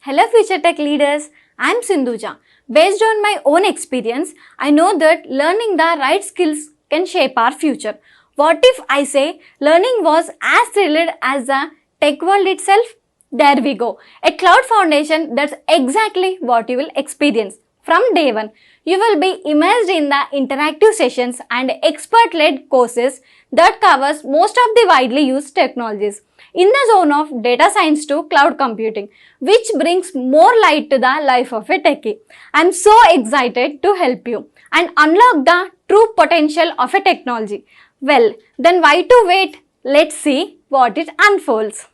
Hello future tech leaders, I am Sindhuja. Based on my own experience, I know that learning the right skills can shape our future. What if I say learning was as thrilled as the tech world itself? There we go. A cloud foundation, that's exactly what you will experience. From day one, you will be immersed in the interactive sessions and expert-led courses that covers most of the widely used technologies in the zone of data science to cloud computing, which brings more light to the life of a techie. I'm so excited to help you and unlock the true potential of a technology. Well, then why to wait? Let's see what it unfolds.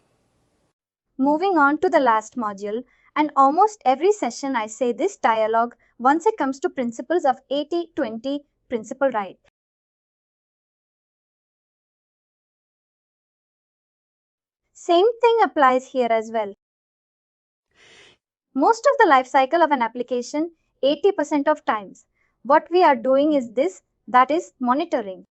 Moving on to the last module, and almost every session I say this dialogue once it comes to principles of 80-20 principle, right? Same thing applies here as well. Most of the life cycle of an application, 80% of times, what we are doing is this, that is monitoring.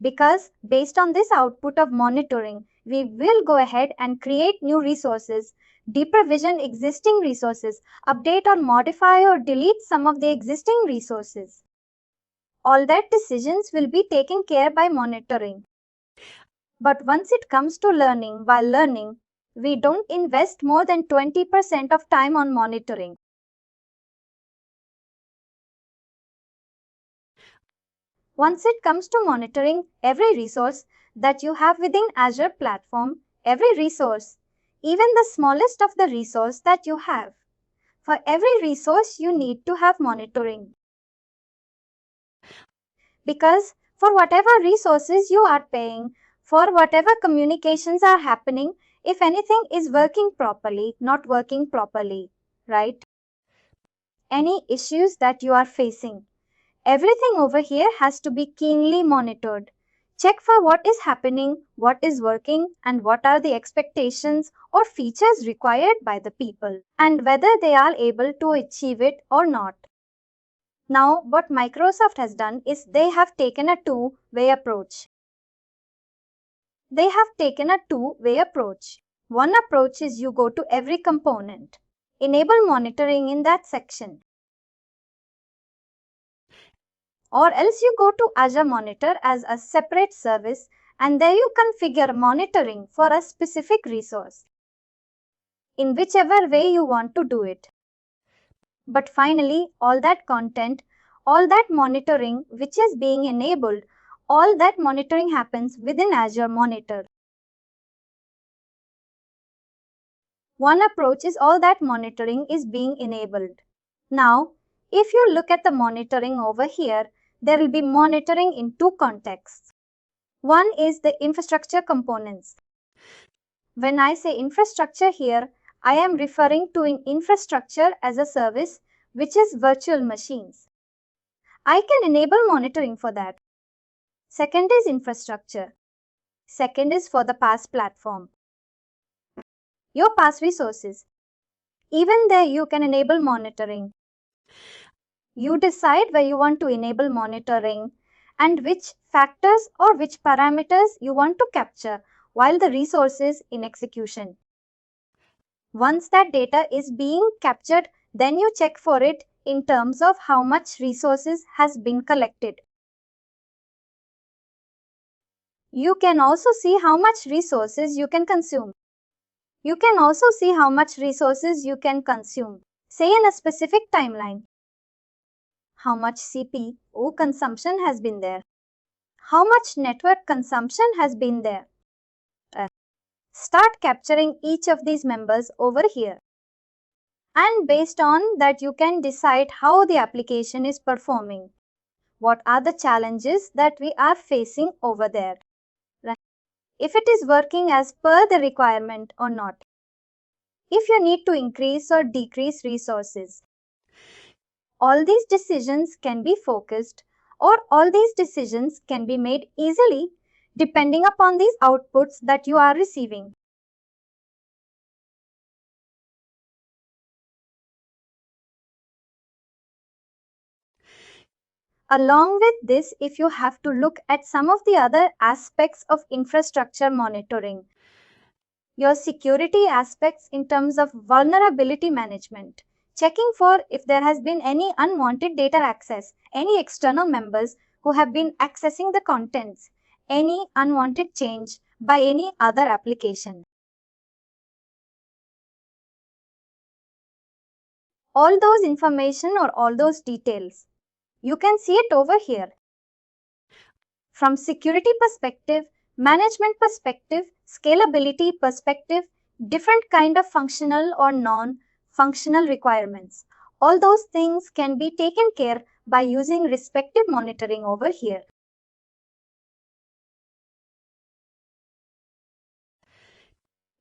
Because based on this output of monitoring, we will go ahead and create new resources, deprovision existing resources, update or modify or delete some of the existing resources. All that decisions will be taken care by monitoring. But once it comes to learning, while learning, we don't invest more than 20% of time on monitoring. Once it comes to monitoring every resource that you have within Azure platform, every resource, even the smallest of the resource that you have. For every resource, you need to have monitoring. Because for whatever resources you are paying, for whatever communications are happening, if anything is working properly, not working properly, right? Any issues that you are facing, everything over here has to be keenly monitored. Check for what is happening, what is working, and what are the expectations or features required by the people, and whether they are able to achieve it or not. Now, what Microsoft has done is they have taken a two-way approach. One approach is you go to every component, enable monitoring in that section. Or else you go to Azure Monitor as a separate service and there you configure monitoring for a specific resource, in whichever way you want to do it. But finally, all that content, all that monitoring which is being enabled, all that monitoring happens within Azure Monitor. One approach is all that monitoring is being enabled. Now, if you look at the monitoring over here, there will be monitoring in two contexts. One is the infrastructure components. When I say infrastructure here, I am referring to an infrastructure as a service, which is virtual machines. I can enable monitoring for that. Second is infrastructure. Second is for the PaaS platform. Your PaaS resources. Even there you can enable monitoring. You decide where you want to enable monitoring and which factors or which parameters you want to capture while the resource is in execution. Once that data is being captured, then you check for it in terms of how much resources has been collected. You can also see how much resources you can consume. Say in a specific timeline. How much CPU consumption has been there? How much network consumption has been there? Start capturing each of these members over here. And based on that, you can decide how the application is performing. What are the challenges that we are facing over there? If it is working as per the requirement or not. If you need to increase or decrease resources. All these decisions can be focused or all these decisions can be made easily depending upon these outputs that you are receiving. Along with this, if you have to look at some of the other aspects of infrastructure monitoring, your security aspects in terms of vulnerability management, checking for if there has been any unwanted data access, any external members who have been accessing the contents, any unwanted change by any other application. All those information or all those details, you can see it over here. From security perspective, management perspective, scalability perspective, different kind of functional or non-functional requirements. All those things can be taken care by using respective monitoring over here.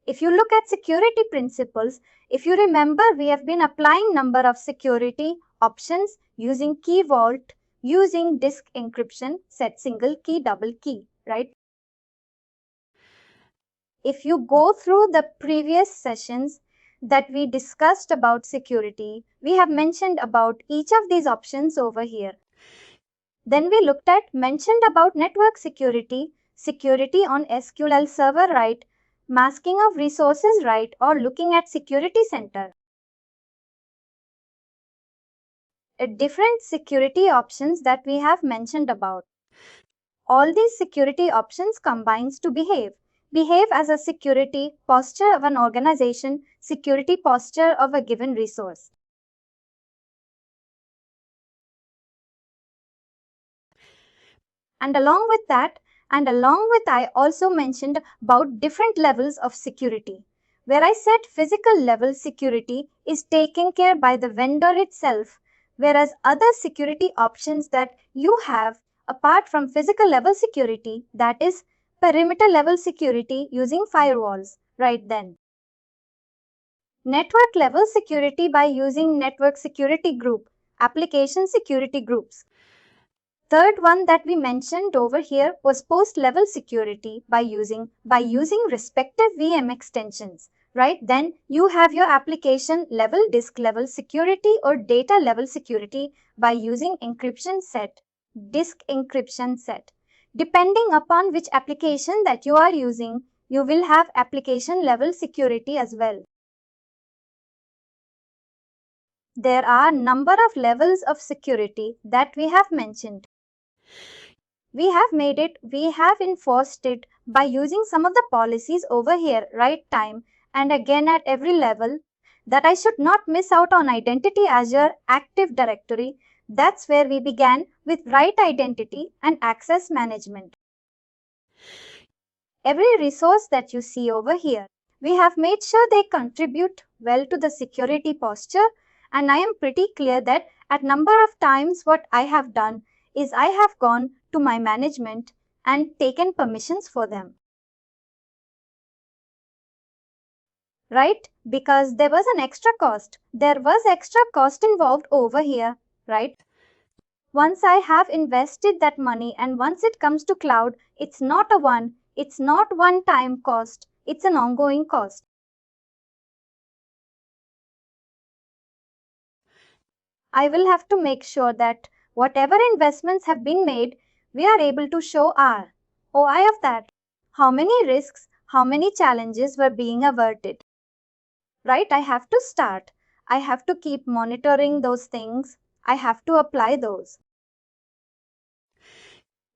If you look at security principles, if you remember, we have been applying number of security options using key vault, using disk encryption, set single key, double key, right? If you go through the previous sessions that we discussed about security, we have mentioned about each of these options over here. Then we mentioned about network security, security on SQL server, right? Masking of resources, right? Or looking at security center. Different security options that we have mentioned about. All these security options combines to behave as a security posture of an organization, security posture of a given resource. And along with I also mentioned about different levels of security, where I said physical level security is taken care by the vendor itself, whereas other security options that you have apart from physical level security, that is perimeter level security using firewalls, right then. Network level security by using network security group, application security groups. Third one that we mentioned over here was post-level security by using respective VM extensions, right? Then you have your application level, disk level security or data level security by using encryption set, disk encryption set. Depending upon which application that you are using, you will have application level security as well. There are number of levels of security that we have mentioned. We have enforced it by using some of the policies over here, right time and again at every level, that I should not miss out on Identity Azure Active Directory. That's where we began with right identity and access management. Every resource that you see over here, we have made sure they contribute well to the security posture, and I am pretty clear that at number of times what I have done is I have gone to my management and taken permissions for them. Right? Because there was an extra cost. There was extra cost involved over here, right? Once I have invested that money and once it comes to cloud, it's not one-time cost. It's an ongoing cost. I will have to make sure that whatever investments have been made, we are able to show our OI of that. How many risks, how many challenges were being averted. Right? I have to start. I have to keep monitoring those things. I have to apply those.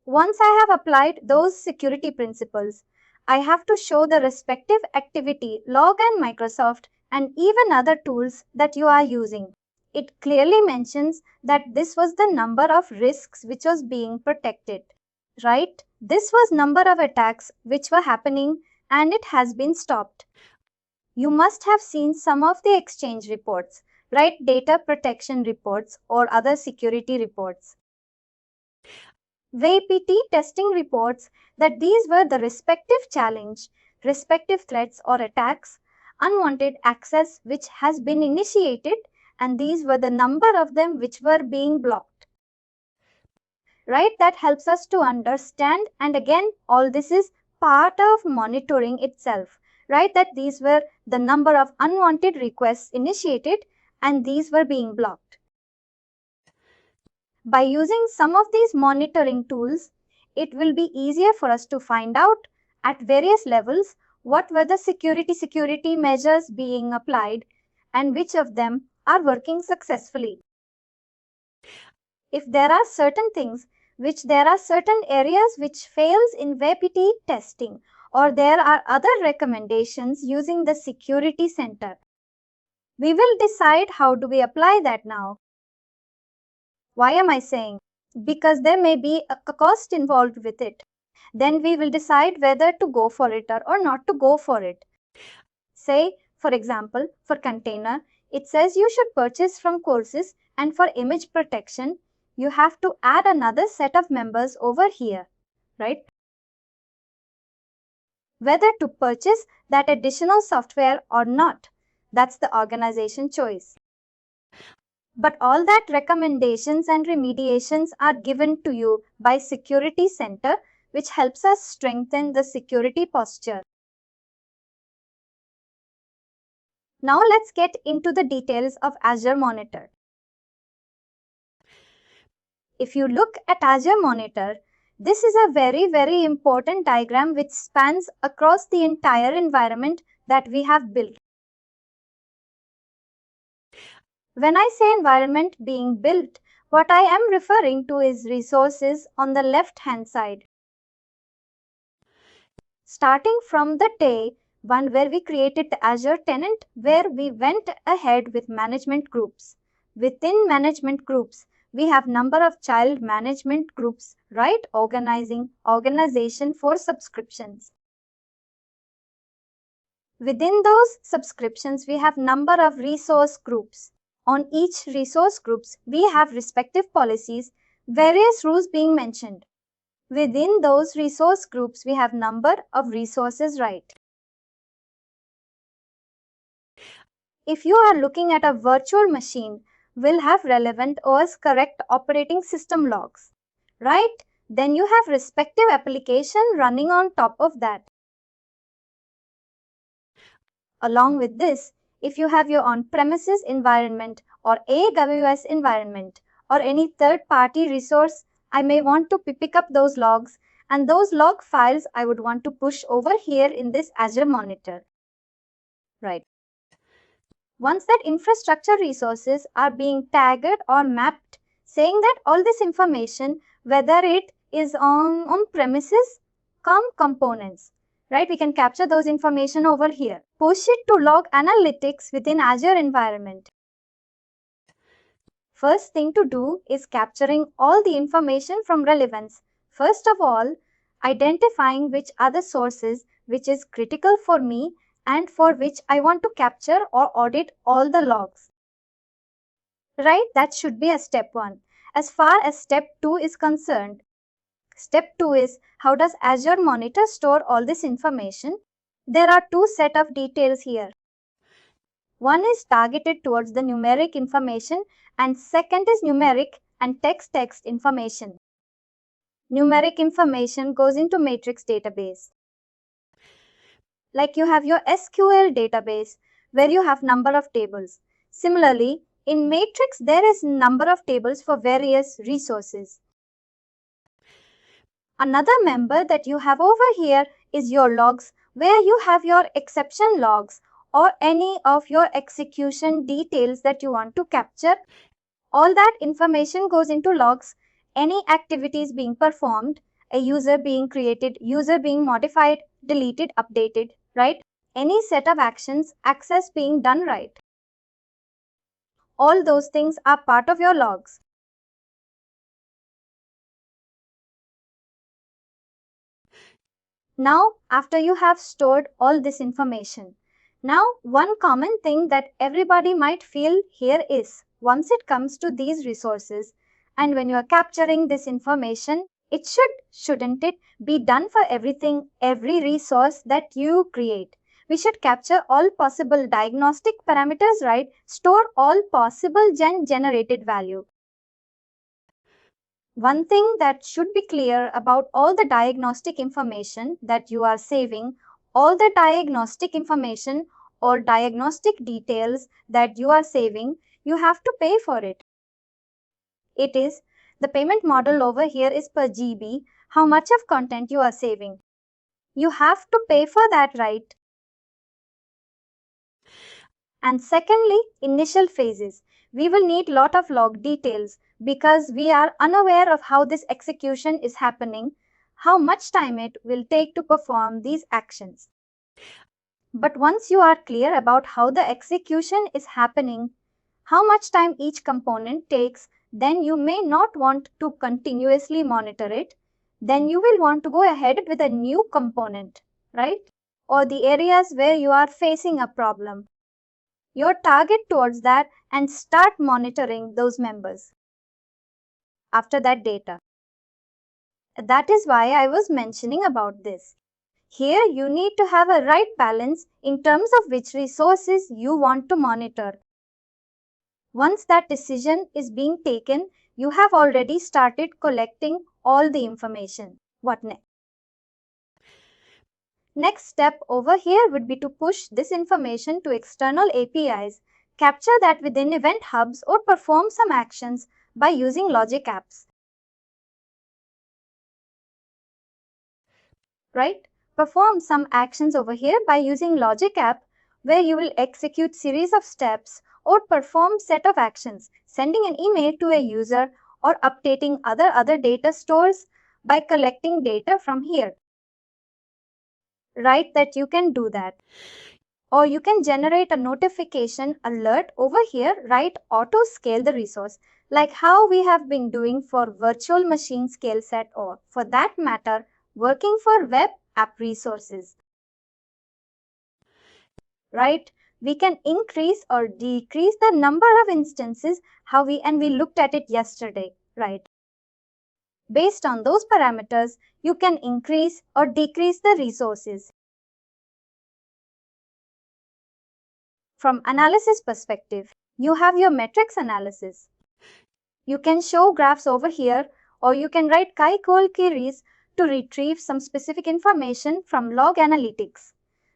Once I have applied those security principles, I have to show the respective activity log and Microsoft and even other tools that you are using. It clearly mentions that this was the number of risks which was being protected, right? This was number of attacks which were happening and it has been stopped. You must have seen some of the exchange reports, right? Data protection reports or other security reports. VPT testing reports that these were the respective challenge, respective threats or attacks, unwanted access which has been initiated, and these were the number of them which were being blocked. Right? That helps us to understand, and again, all this is part of monitoring itself, right? That these were the number of unwanted requests initiated and these were being blocked. By using some of these monitoring tools, it will be easier for us to find out at various levels What were the security measures being applied and which of them are working successfully? If there are certain things there are certain areas which fails in WebPT testing, or there are other recommendations using the security center. We will decide how do we apply that now. Why am I saying? Because there may be a cost involved with it. Then we will decide whether to go for it or not to go for it. Say, for example, for container, it says you should purchase from courses, and for image protection, you have to add another set of members over here, right? Whether to purchase that additional software or not, that's the organization choice. But all that recommendations and remediations are given to you by Security Center, which helps us strengthen the security posture. Now let's get into the details of Azure Monitor. If you look at Azure Monitor, this is a very important diagram which spans across the entire environment that we have built. When I say environment being built, what I am referring to is resources on the left-hand side. Starting from the day one where we created the Azure tenant, where we went ahead with management groups. Within management groups, we have number of child management groups, right? Organization for subscriptions. Within those subscriptions, we have number of resource groups. On each resource groups, we have respective policies, various rules being mentioned. Within those resource groups, we have number of resources, right? If you are looking at a virtual machine, will have relevant OS correct operating system logs, right? Then you have respective application running on top of that. Along with this, if you have your on-premises environment or AWS environment or any third-party resource, I may want to pick up those logs, and those log files I would want to push over here in this Azure Monitor, right? Once that infrastructure resources are being tagged or mapped, saying that all this information, whether it is on premises, components, right? We can capture those information over here. Push it to log analytics within Azure environment. First thing to do is capturing all the information from relevance. First of all, identifying which are the sources which is critical for me and for which I want to capture or audit all the logs. Right? That should be a step 1. As far as step 2 is concerned, step 2 is how does Azure Monitor store all this information? There are 2 set of details here. One is targeted towards the numeric information and second is numeric and text information. Numeric information goes into matrix database. Like you have your SQL database where you have number of tables. Similarly, in matrix there is number of tables for various resources. Another member that you have over here is your logs, where you have your exception logs or any of your execution details that you want to capture. All that information goes into logs. Any activities being performed, a user being created, user being modified, deleted, updated, right? Any set of actions, access being done, right? All those things are part of your logs. Now, after you have stored all this information, now one common thing that everybody might feel here is, once it comes to these resources, and when you are capturing this information, it shouldn't it be done for everything, every resource that you create? We should capture all possible diagnostic parameters, right? Store all possible generated value. One thing that should be clear about all the diagnostic information that you are saving, all the diagnostic information or diagnostic details that you are saving, you have to pay for it. It is, the payment model over here is per GB, how much of content you are saving. You have to pay for that, right? And secondly, initial phases. We will need lot of log details because we are unaware of how this execution is happening, how much time it will take to perform these actions. But once you are clear about how the execution is happening, how much time each component takes, then you may not want to continuously monitor it. Then you will want to go ahead with a new component, right? Or the areas where you are facing a problem. Your target towards that and start monitoring those members after that data. That is why I was mentioning about this. Here you need to have a right balance in terms of which resources you want to monitor. Once that decision is being taken, you have already started collecting all the information. What next? Next step over here would be to push this information to external APIs, capture that within event hubs, or perform some actions by using logic apps. Right? Perform some actions over here by using logic app where you will execute series of steps or perform set of actions, sending an email to a user or updating other data stores by collecting data from here. Right, that you can do that. Or you can generate a notification alert over here, right? Auto scale the resource, like how we have been doing for virtual machine scale set, or for that matter, working for web app resources. Right? We can increase or decrease the number of instances we looked at it yesterday, right? Based on those parameters, you can increase or decrease the resources. From analysis perspective, you have your metrics analysis. You can show graphs over here, or you can write chi-col queries to retrieve some specific information from log analytics,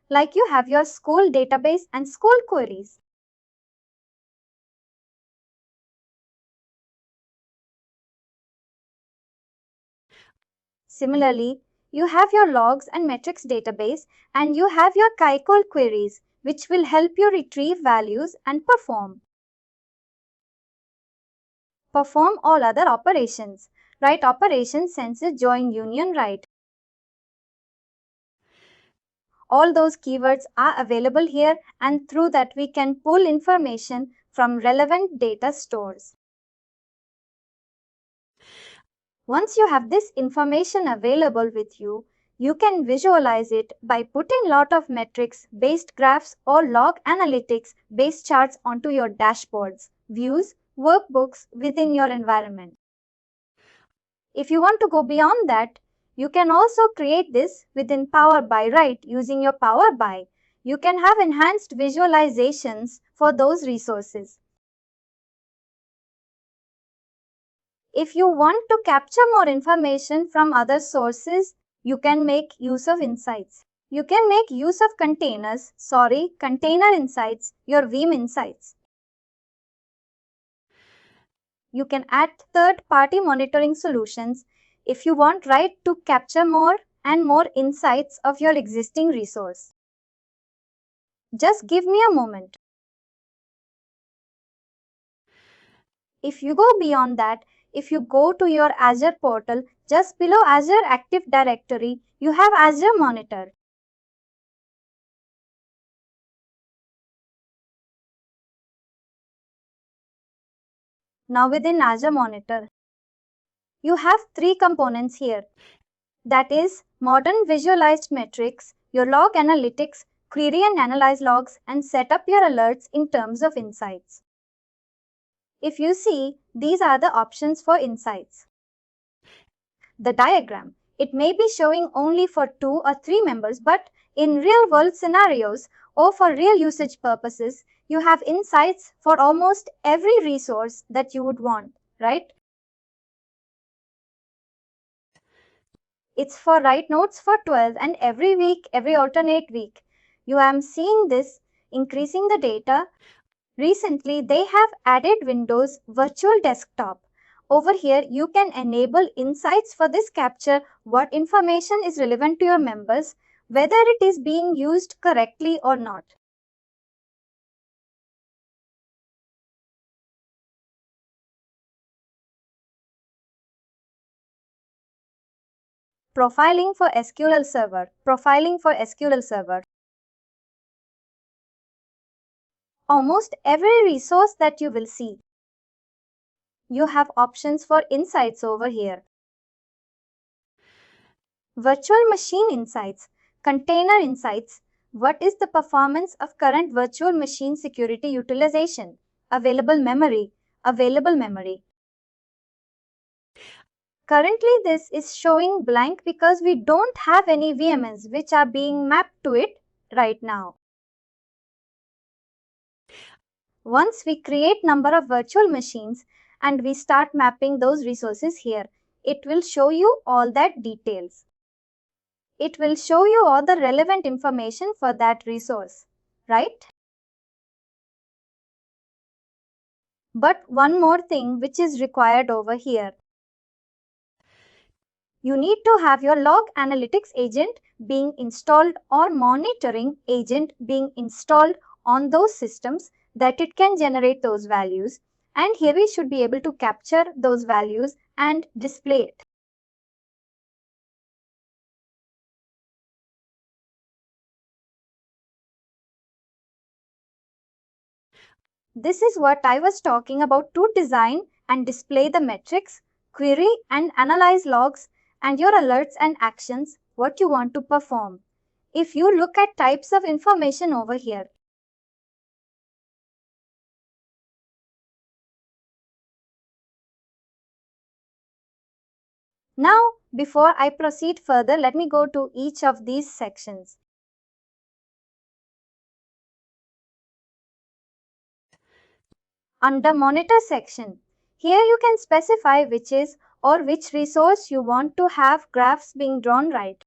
like you have your school database and school queries. Similarly, you have your logs and metrics database, and you have your chi-col queries, which will help you retrieve values and perform all other operations. Right? Operations, census, join, union, right? All those keywords are available here, and through that we can pull information from relevant data stores. Once you have this information available with you, you can visualize it by putting lot of metrics based graphs or log analytics based charts onto your dashboards, views, workbooks within your environment. If you want to go beyond that, you can also create this within Power BI, right? Using your Power BI, you can have enhanced visualizations for those resources. If you want to capture more information from other sources, you can make use of insights. You can make use of container insights, your Veeam insights. You can add third-party monitoring solutions if you want, right, to capture more and more insights of your existing resource. Just give me a moment. If you go beyond that, if you go to your Azure portal, just below Azure Active Directory, you have Azure Monitor. Now within Azure Monitor, you have three components here. That is modern visualized metrics, your log analytics, query and analyze logs, and set up your alerts in terms of insights. If you see, these are the options for insights. The diagram, it may be showing only for 2 or 3 members, but in real world scenarios or for real usage purposes, you have insights for almost every resource that you would want, right? It's for write notes for 12 and every week, every alternate week. You am seeing this increasing the data. Recently, they have added Windows Virtual Desktop. Over here, you can enable insights for this capture what information is relevant to your members whether it is being used correctly or not. Profiling for SQL Server. Profiling for SQL Server. Almost every resource that you will see, you have options for insights over here. Virtual machine insights, container insights. What is the performance of current virtual machine security utilization? Available memory. Available memory. Currently, this is showing blank because we don't have any VMs which are being mapped to it right now. Once we create number of virtual machines and we start mapping those resources here, it will show you all that details. It will show you all the relevant information for that resource, right? But one more thing which is required over here. You need to have your log analytics agent being installed or monitoring agent being installed on those systems that it can generate those values. And here we should be able to capture those values and display it. This is what I was talking about to design and display the metrics, query and analyze logs and your alerts and actions, what you want to perform. If you look at types of information over here, now, before I proceed further, let me go to each of these sections. Under Monitor section, here you can specify which is or which resource you want to have graphs being drawn right.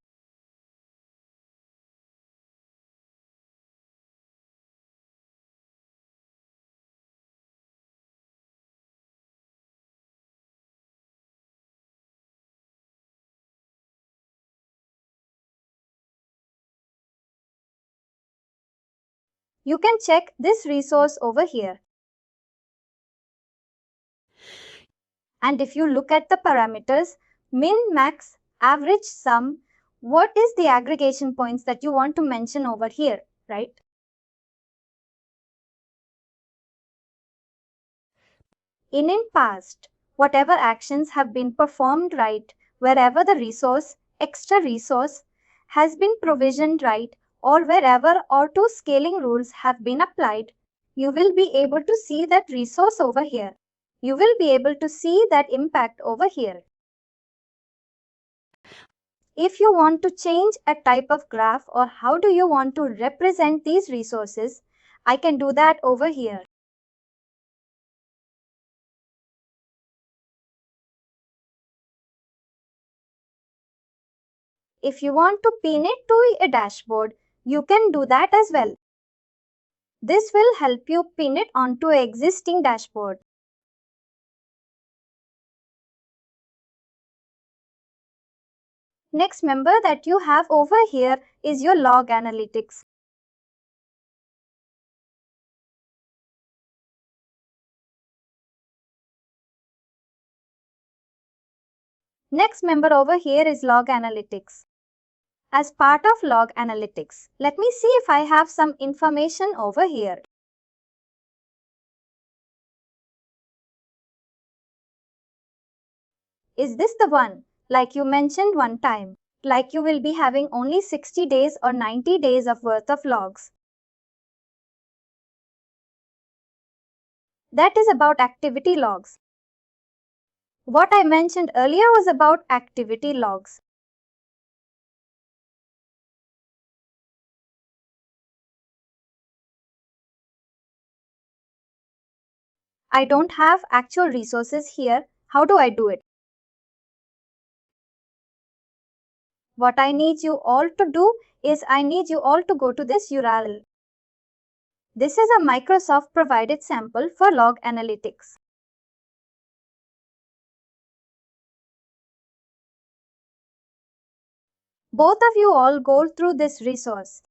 You can check this resource over here. And if you look at the parameters, min, max, average, sum, what is the aggregation points that you want to mention over here, right? In past, whatever actions have been performed right, wherever the resource, extra resource, has been provisioned right, or wherever auto scaling rules have been applied, you will be able to see that resource over here. You will be able to see that impact over here. If you want to change a type of graph or how do you want to represent these resources, I can do that over here. If you want to pin it to a dashboard, you can do that as well. This will help you pin it onto an existing dashboard. Next member that you have over here is your log analytics. Next member over here is log analytics. As part of log analytics, let me see if I have some information over here. Is this the one, like you mentioned one time, like you will be having only 60 days or 90 days of worth of logs? That is about activity logs. What I mentioned earlier was about activity logs. I don't have actual resources here. How do I do it? What I need you all to do is I need you all to go to this URL. This is a Microsoft provided sample for log analytics. Both of you all go through this resource.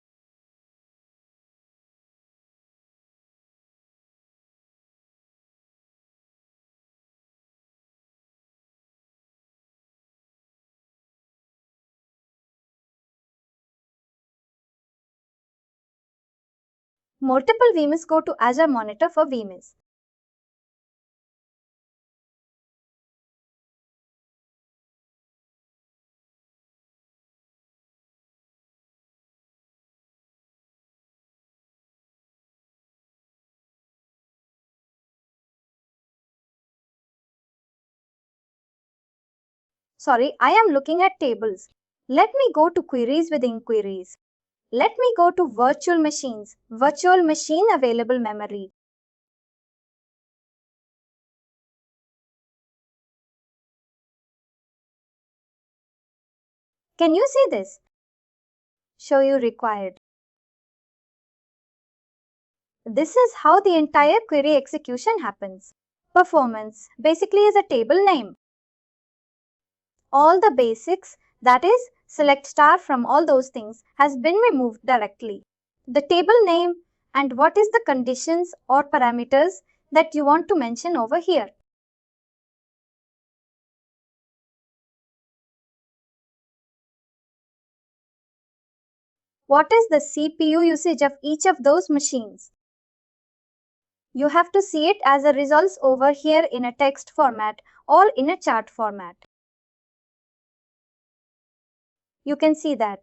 Multiple VMs go to Azure Monitor for VMs. Sorry, I am looking at tables. Let me go to queries within queries. Let me go to virtual machines, virtual machine available memory. Can you see this? Show you required. This is how the entire query execution happens. Performance basically is a table name. All the basics, that is, select star from all those things, has been removed directly. The table name and what is the conditions or parameters that you want to mention over here. What is the CPU usage of each of those machines? You have to see it as a results over here in a text format or in a chart format. You can see that.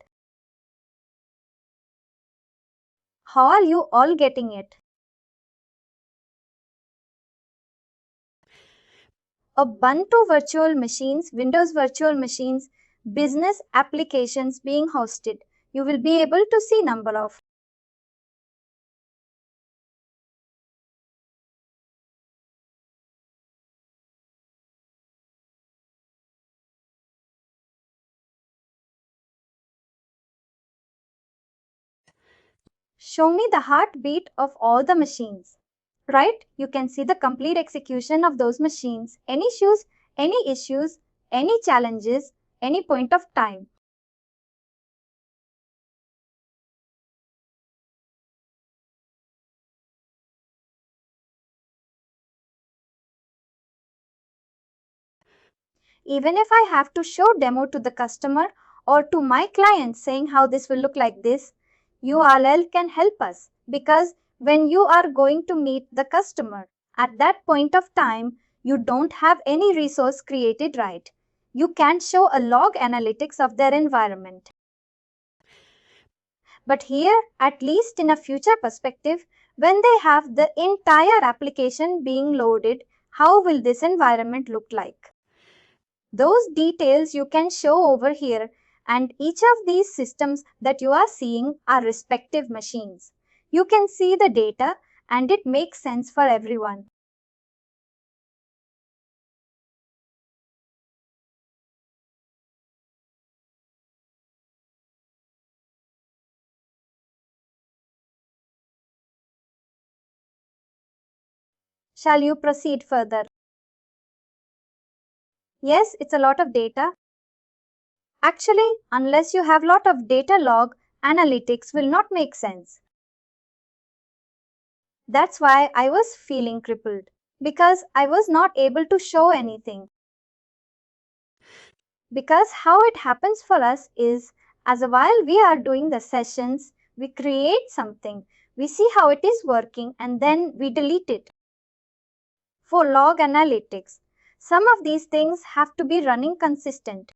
How are you all getting it? Ubuntu virtual machines, Windows virtual machines, business applications being hosted. You will be able to see number of. Show me the heartbeat of all the machines. Right? You can see the complete execution of those machines, any issues, any challenges, any point of time. Even if I have to show demo to the customer or to my client saying how this will look like this, URL can help us because when you are going to meet the customer, at that point of time, you don't have any resource created right. You can't show a log analytics of their environment. But here, at least in a future perspective, when they have the entire application being loaded, how will this environment look like? Those details you can show over here, and each of these systems that you are seeing are respective machines. You can see the data and it makes sense for everyone. Shall you proceed further? Yes, it's a lot of data. Actually, unless you have lot of data log, analytics will not make sense. That's why I was feeling crippled, because I was not able to show anything. Because how it happens for us is, as a while we are doing the sessions, we create something, we see how it is working and then we delete it. For log analytics, some of these things have to be running consistent.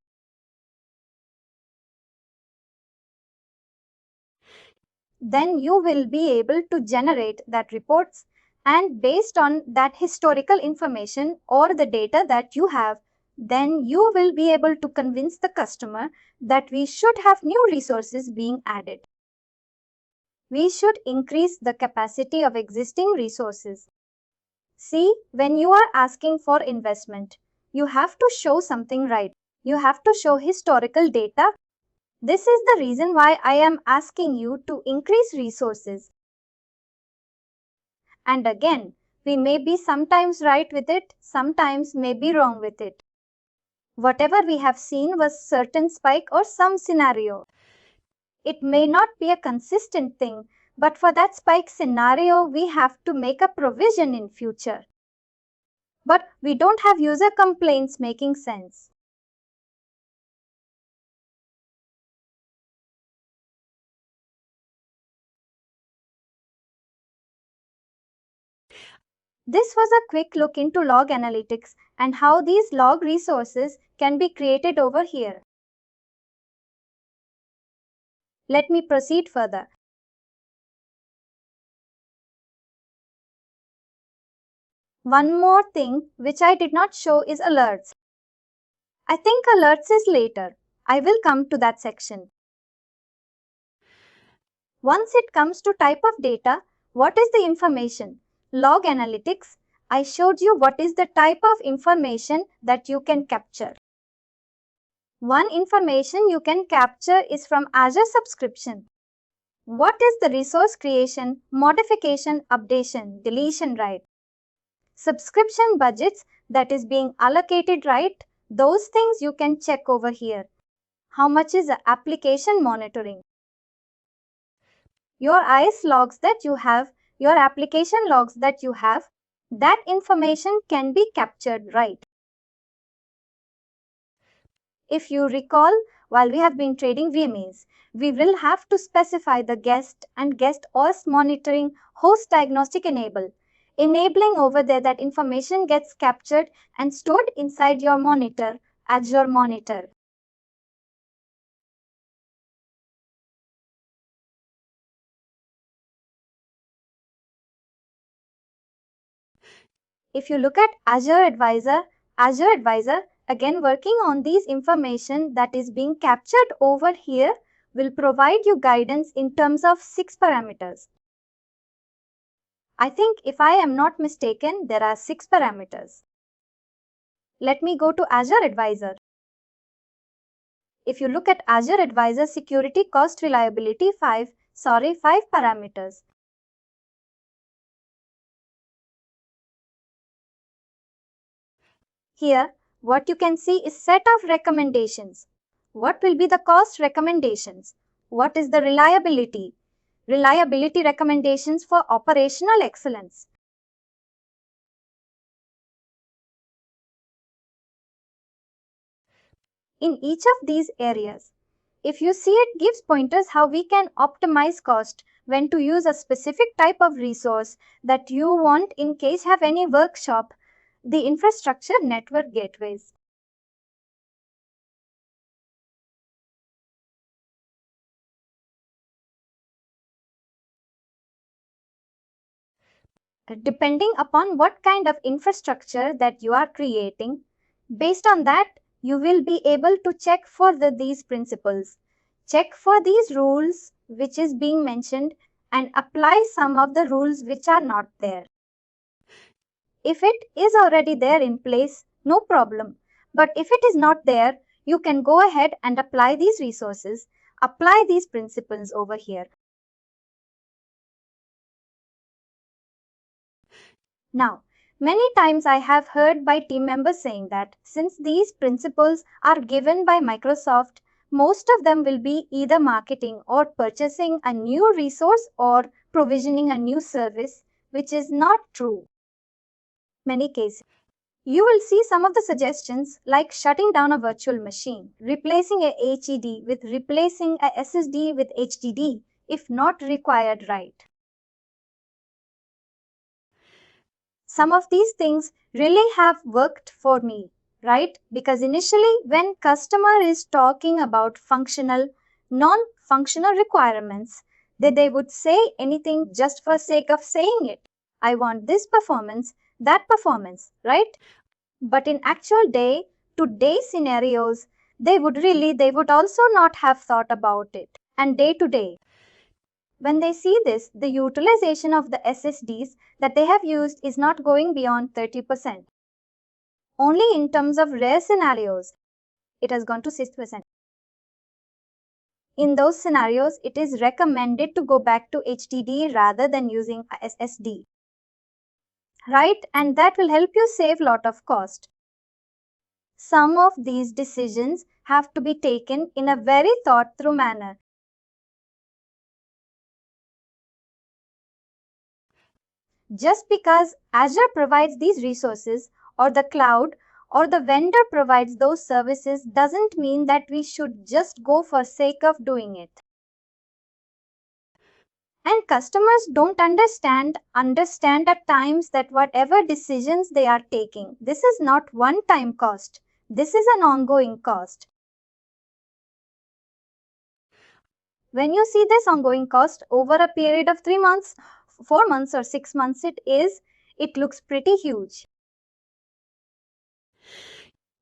Then you will be able to generate that reports, and based on that historical information or the data that you have, then you will be able to convince the customer that we should have new resources being added. We should increase the capacity of existing resources. See, when you are asking for investment, you have to show something right. You have to show historical data. This is the reason why I am asking you to increase resources. And again, we may be sometimes right with it, sometimes may be wrong with it. Whatever we have seen was certain spike or some scenario. It may not be a consistent thing, but for that spike scenario, we have to make a provision in future. But we don't have user complaints making sense. This was a quick look into log analytics and how these log resources can be created over here. Let me proceed further. One more thing which I did not show is alerts. I think alerts is later. I will come to that section. Once it comes to type of data, what is the information? Log analytics, I showed you what is the type of information that you can capture. One information you can capture is from Azure subscription. What is the resource creation, modification, updation, deletion, right? Subscription budgets that is being allocated, right? Those things you can check over here. How much is the application monitoring? Your IS logs that you have, your application logs that you have, that information can be captured, right? If you recall, while we have been trading VMAs, we will have to specify the guest and guest OS monitoring host diagnostic enabling over there that information gets captured and stored inside your monitor, Azure Monitor. If you look at Azure Advisor, again working on these information that is being captured over here will provide you guidance in terms of 6 parameters. I think if I am not mistaken, there are 6 parameters. Let me go to Azure Advisor. If you look at Azure Advisor security, cost, reliability, 5 parameters. Here, what you can see is set of recommendations. What will be the cost recommendations? What is the reliability? Reliability recommendations for operational excellence. In each of these areas, if you see, it gives pointers how we can optimize cost when to use a specific type of resource that you want in case have any workshop, the infrastructure network gateways. Depending upon what kind of infrastructure that you are creating, based on that, you will be able to check for these principles, check for these rules which is being mentioned and apply some of the rules which are not there. If it is already there in place, no problem. But if it is not there, you can go ahead and apply these resources, apply these principles over here. Now, many times I have heard by team members saying that since these principles are given by Microsoft, most of them will be either marketing or purchasing a new resource or provisioning a new service, which is not true. Many cases, you will see some of the suggestions like shutting down a virtual machine, replacing a HED with replacing a SSD with HDD if not required, right? Some of these things really have worked for me, right? Because initially when customer is talking about functional, non-functional requirements, they would say anything just for sake of saying it. I want this performance, that performance, right? But in actual day-to-day scenarios, they would also not have thought about it. And day to day, when they see this, the utilization of the SSDs that they have used is not going beyond 30%. Only in terms of rare scenarios, it has gone to 6%. In those scenarios, it is recommended to go back to HDD rather than using a SSD. Right? And that will help you save a lot of cost. Some of these decisions have to be taken in a very thought-through manner. Just because Azure provides these resources, or the cloud, or the vendor provides those services doesn't mean that we should just go for sake of doing it. And customers don't understand at times that whatever decisions they are taking, this is not one-time cost. This is an ongoing cost. When you see this ongoing cost over a period of 3 months, 4 months or 6 months, it looks pretty huge.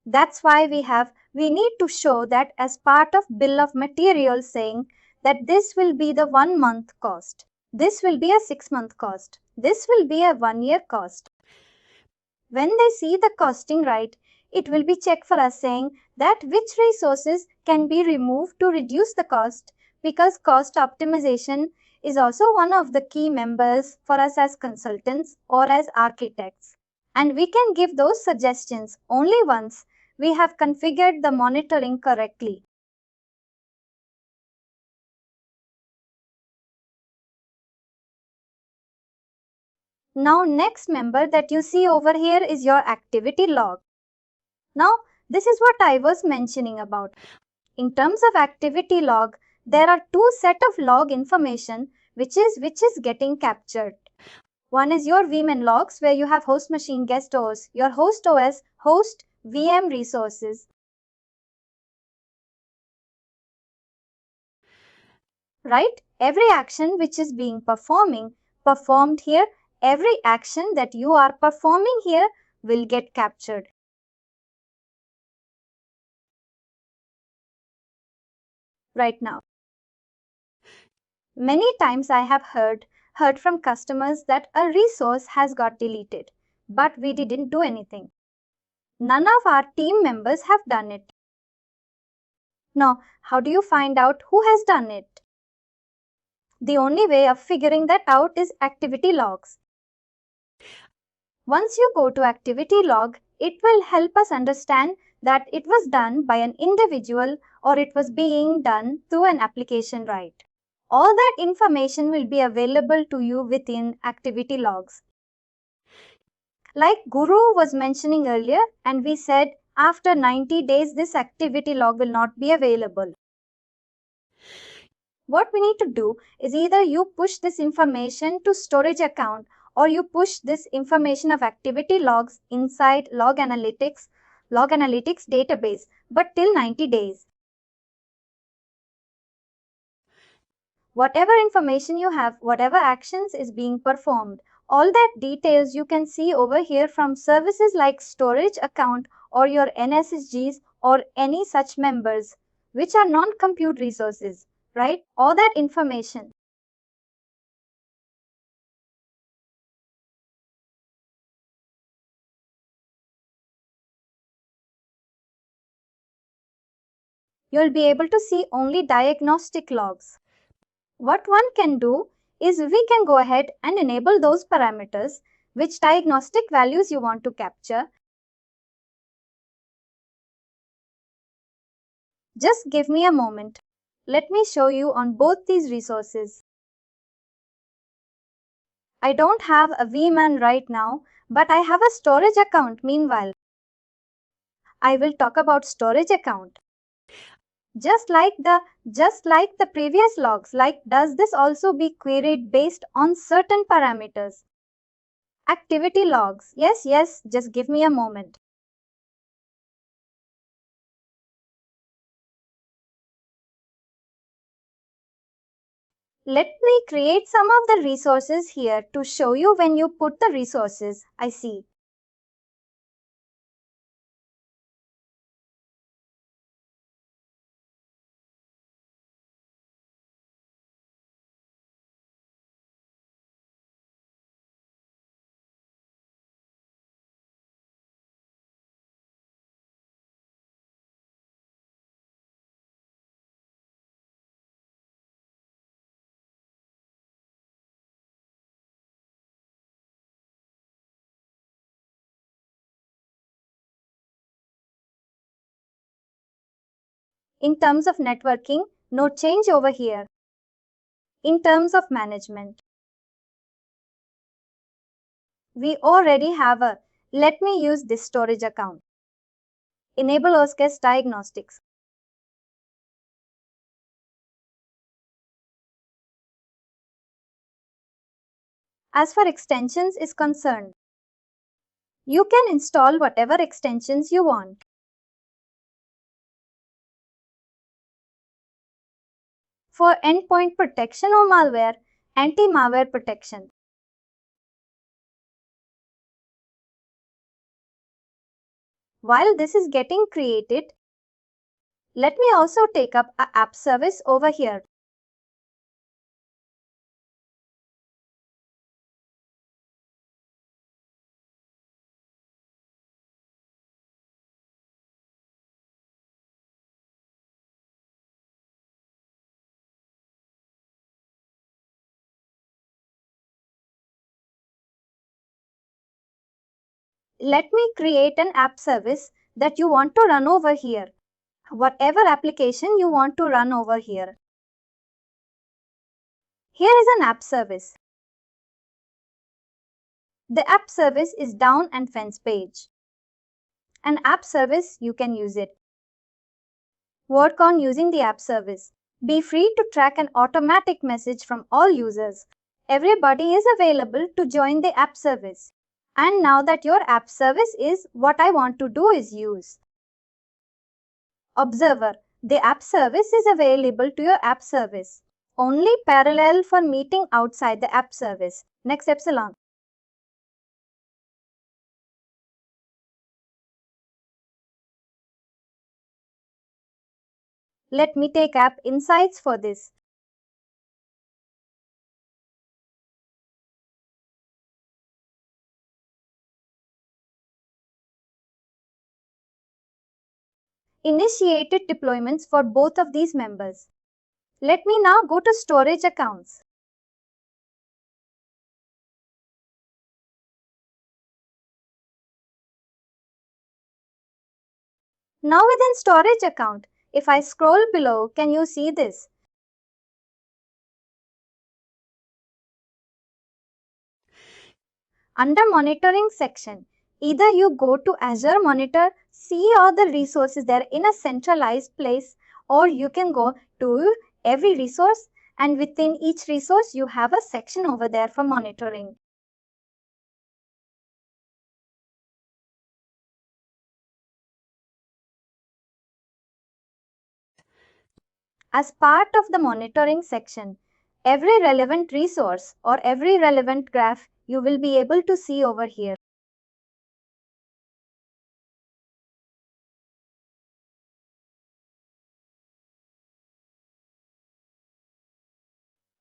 That's why we need to show that as part of bill of materials, saying that this will be the 1 month cost. This will be a 6-month cost. This will be a 1-year cost. When they see the costing right, it will be checked for us saying that which resources can be removed to reduce the cost, because cost optimization is also one of the key members for us as consultants or as architects. And we can give those suggestions only once we have configured the monitoring correctly. Now, next member that you see over here is your activity log. Now, this is what I was mentioning about. In terms of activity log, there are two set of log information which is getting captured. One is your vmin logs, where you have host machine, guest OS, your host OS, host, VM resources. Right? Every action which is being performed here, every action that you are performing here will get captured. Right now. Many times I have heard from customers that a resource has got deleted, but we didn't do anything. None of our team members have done it. Now, how do you find out who has done it? The only way of figuring that out is activity logs. Once you go to activity log, it will help us understand that it was done by an individual or it was being done through an application, right? All that information will be available to you within activity logs. Like Guru was mentioning earlier, and we said after 90 days this activity log will not be available. What we need to do is either you push this information to storage account or you push this information of activity logs inside log analytics database, but till 90 days. Whatever information you have, whatever actions is being performed, all that details you can see over here from services like storage account or your NSSGs or any such members which are non-compute resources, right? All that information. You'll be able to see only diagnostic logs. What one can do is we can go ahead and enable those parameters, which diagnostic values you want to capture. Just give me a moment. Let me show you on both these resources. I don't have a vman right now, but I have a storage account meanwhile. I will talk about storage account. Just like the previous logs, like does this also be queried based on certain parameters? Activity logs. Yes, just give me a moment. Let me create some of the resources here to show you when you put the resources. I see. In terms of networking, no change over here. In terms of management, we already have a let me use this storage account. Enable OSCAS Diagnostics. As far extensions is concerned, you can install whatever extensions you want. For endpoint protection or malware, anti-malware protection. While this is getting created, let me also take up an app service over here. Let me create an app service that you want to run over here. Whatever application you want to run over here. Here is an app service. The app service is down and fence page. An app service, you can use it. Work on using the app service. Be free to track an automatic message from all users. Everybody is available to join the app service. And now that your app service is, what I want to do is use. Observer. The app service is available to your app service. Only parallel for meeting outside the app service. Next epsilon. Let me take App Insights for this. Initiated deployments for both of these members. Let me now go to storage accounts. Now within storage account, if I scroll below, can you see this? Under monitoring section, either you go to Azure Monitor, see all the resources there in a centralized place, or you can go to every resource, and within each resource you have a section over there for monitoring. As part of the monitoring section, every relevant resource or every relevant graph you will be able to see over here.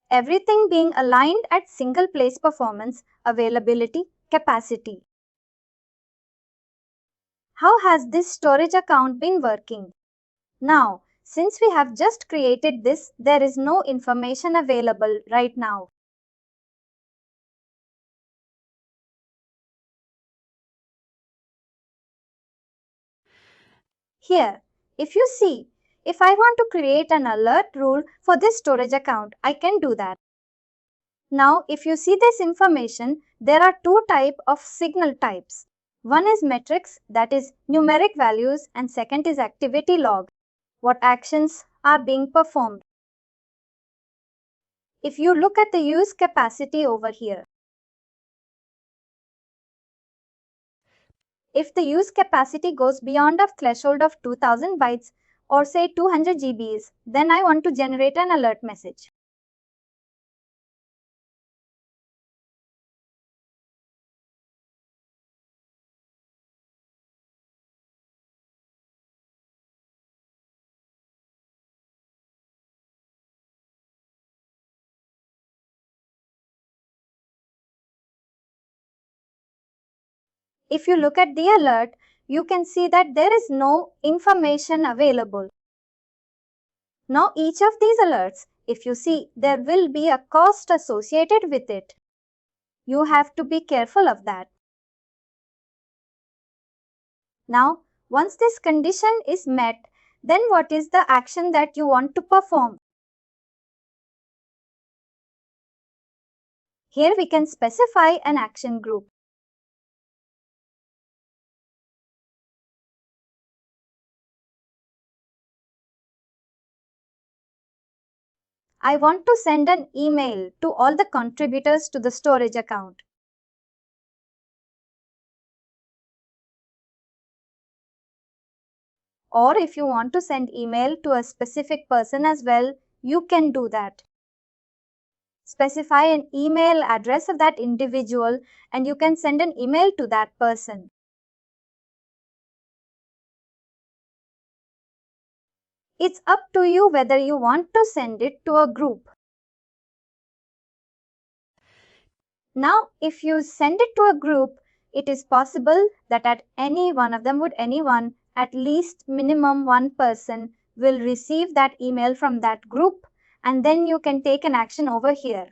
Everything being aligned at single place performance, availability, capacity. How has this storage account been working? Now, since we have just created this, there is no information available right now. Here, if you see, if I want to create an alert rule for this storage account, I can do that. Now, if you see this information, there are two types of signal types. One is metrics, that is numeric values, and second is activity log, what actions are being performed. If you look at the use capacity over here, if the use capacity goes beyond a threshold of 2000 bytes or say 200 GBs, then I want to generate an alert message. If you look at the alert, you can see that there is no information available. Now each of these alerts, if you see, there will be a cost associated with it. You have to be careful of that. Now, once this condition is met, Then what is the action that you want to perform? Here we can specify an action group. I want to send an email to all the contributors to the storage account. Or if you want to send email to a specific person as well, you can do that. Specify an email address of that individual and you can send an email to that person. It's up to you whether you want to send it to a group. Now, if you send it to a group, it is possible that at anyone, at least minimum one person will receive that email from that group, and then you can take an action over here.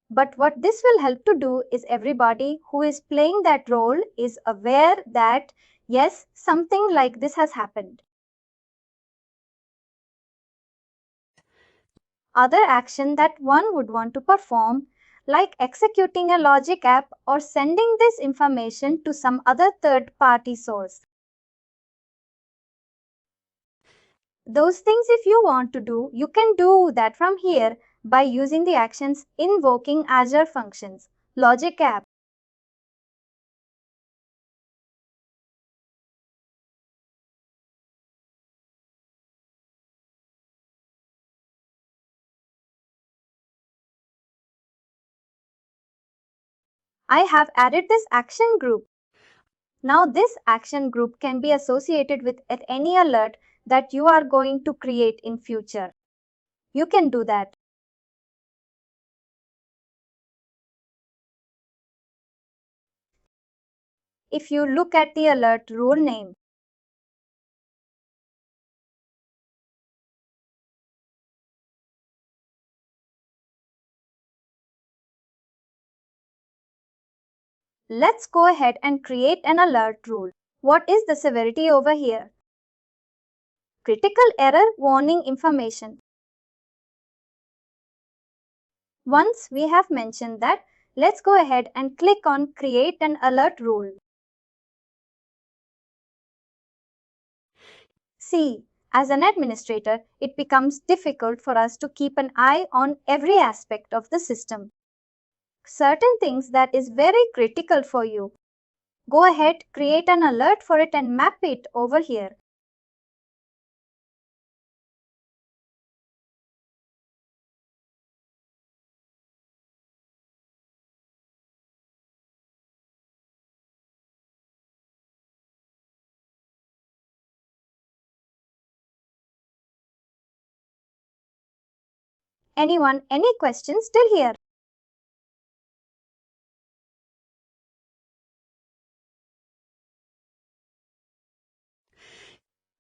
But what this will help to do is everybody who is playing that role is aware that yes, something like this has happened. Other action that one would want to perform, like executing a logic app or sending this information to some other third-party source. Those things if you want to do, you can do that from here by using the actions invoking Azure functions, logic app. I have added this action group. Now this action group can be associated with any alert that you are going to create in future. You can do that. If you look at the alert rule name, let's go ahead and create an alert rule. What is the severity over here? Critical error warning information. Once we have mentioned that, let's go ahead and click on Create an Alert Rule. See, as an administrator, it becomes difficult for us to keep an eye on every aspect of the system. Certain things that is very critical for you. Go ahead, create an alert for it and map it over here. Anyone, any questions till here?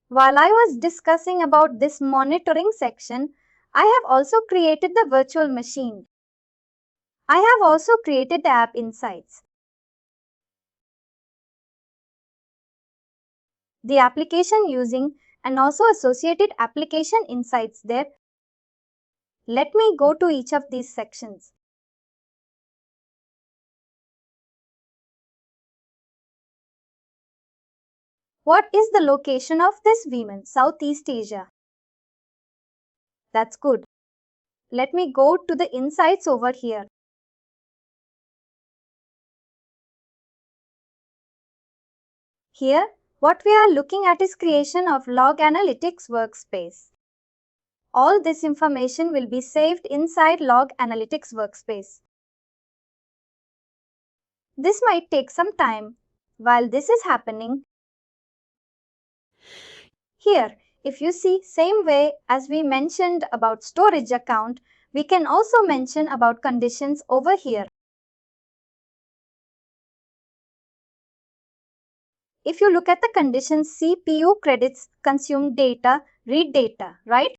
While I was discussing about this monitoring section, I have also created the virtual machine. I have also created the app insights. The application using and also associated application insights there. Let me go to each of these sections. What is the location of this VMan? Southeast Asia. That's good. Let me go to the insights over here. Here, what we are looking at is creation of log analytics workspace. All this information will be saved inside log analytics workspace. This might take some time. While this is happening, here, if you see, same way as we mentioned about storage account, we can also mention about conditions over here. If you look at the conditions, CPU credits, consume data, read data, right?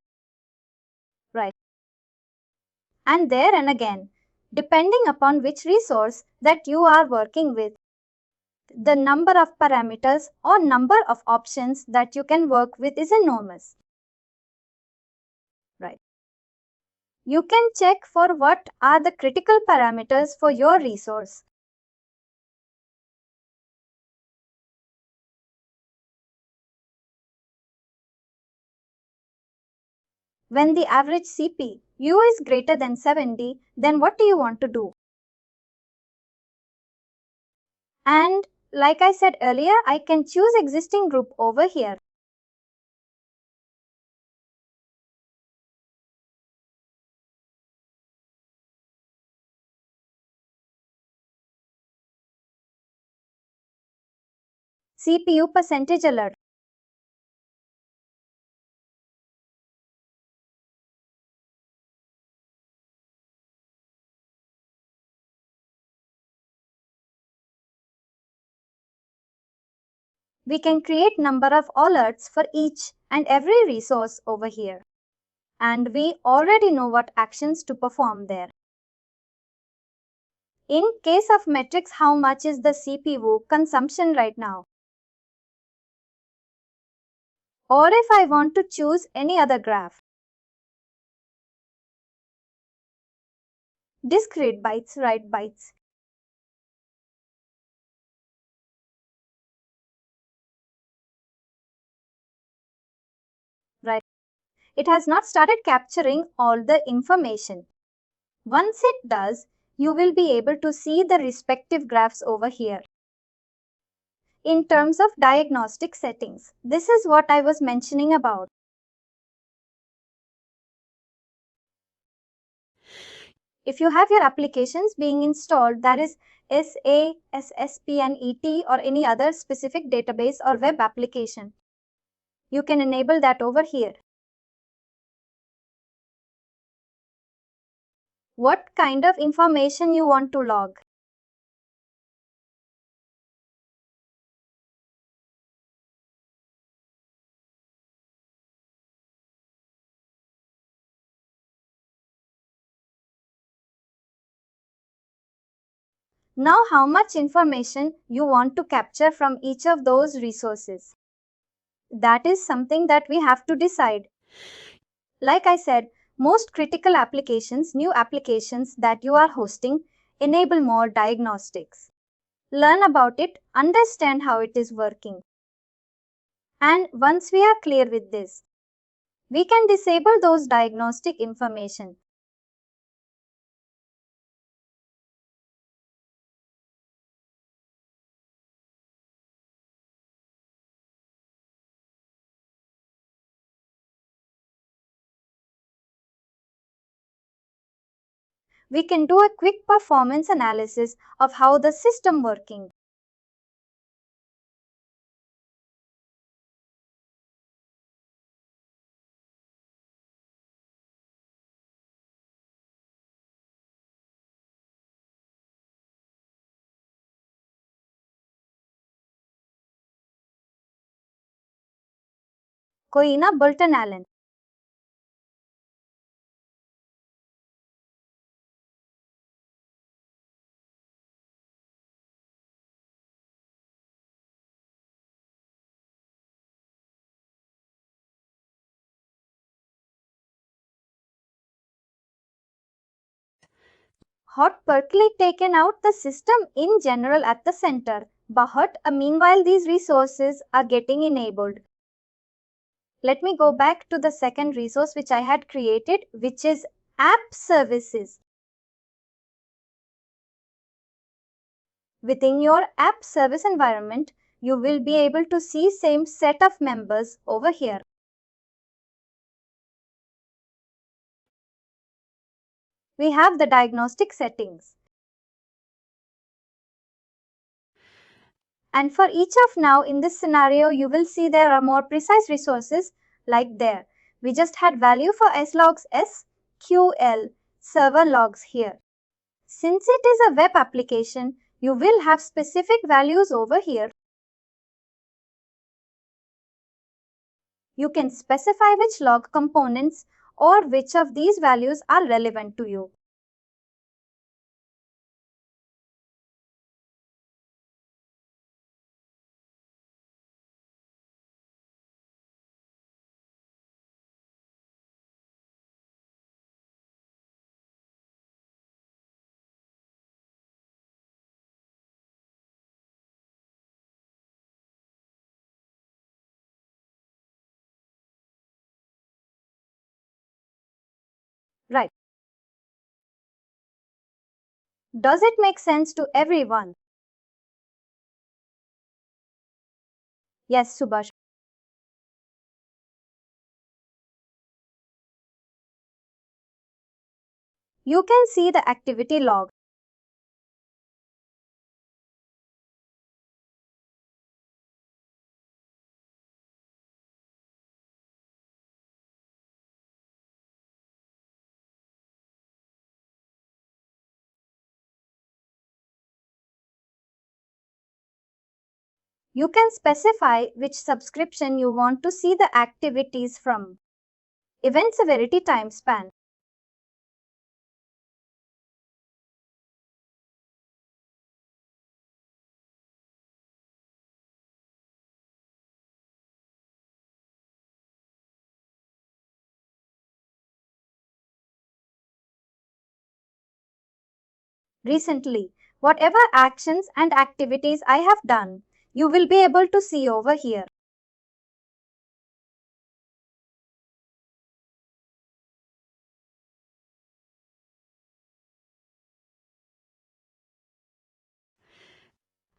Right. And there and again, depending upon which resource that you are working with. the number of parameters or number of options that you can work with is enormous. Right. You can check for what are the critical parameters for your resource. When the average CPU is greater than 70, then what do you want to do? And like I said earlier, I can choose existing group over here. CPU percentage alert. We can create number of alerts for each and every resource over here. And we already know what actions to perform there. In case of metrics, how much is the CPU consumption right now? Or if I want to choose any other graph. Disk read bytes, write bytes. Right. It has not started capturing all the information. Once it does, you will be able to see the respective graphs over here. In terms of diagnostic settings, this is what I was mentioning about. If you have your applications being installed, that is SA, SSP and ET or any other specific database or web application, you can enable that over here. What kind of information you want to log? Now, how much information you want to capture from each of those resources? That is something that we have to decide. Like I said, most critical applications, new applications that you are hosting, enable more diagnostics. Learn about it, understand how it is working. And once we are clear with this, we can disable those diagnostic information. We can do a quick performance analysis of how the system working. कोई ना Bolton Allen. Hot Berkeley taken out the system in general at the center, but meanwhile these resources are getting enabled. Let me go back to the second resource which I had created, which is app services. Within your app service environment, you will be able to see same set of members over here. We have the diagnostic settings. And for each of now in this scenario, you will see there are more precise resources like there. We just had value for slogs SQL server logs here. Since it is a web application, you will have specific values over here. You can specify which log components or which of these values are relevant to you. Right. Does it make sense to everyone? Yes, Subhash. You can see the activity log. You can specify which subscription you want to see the activities from. Event severity time span. Recently, whatever actions and activities I have done, you will be able to see over here.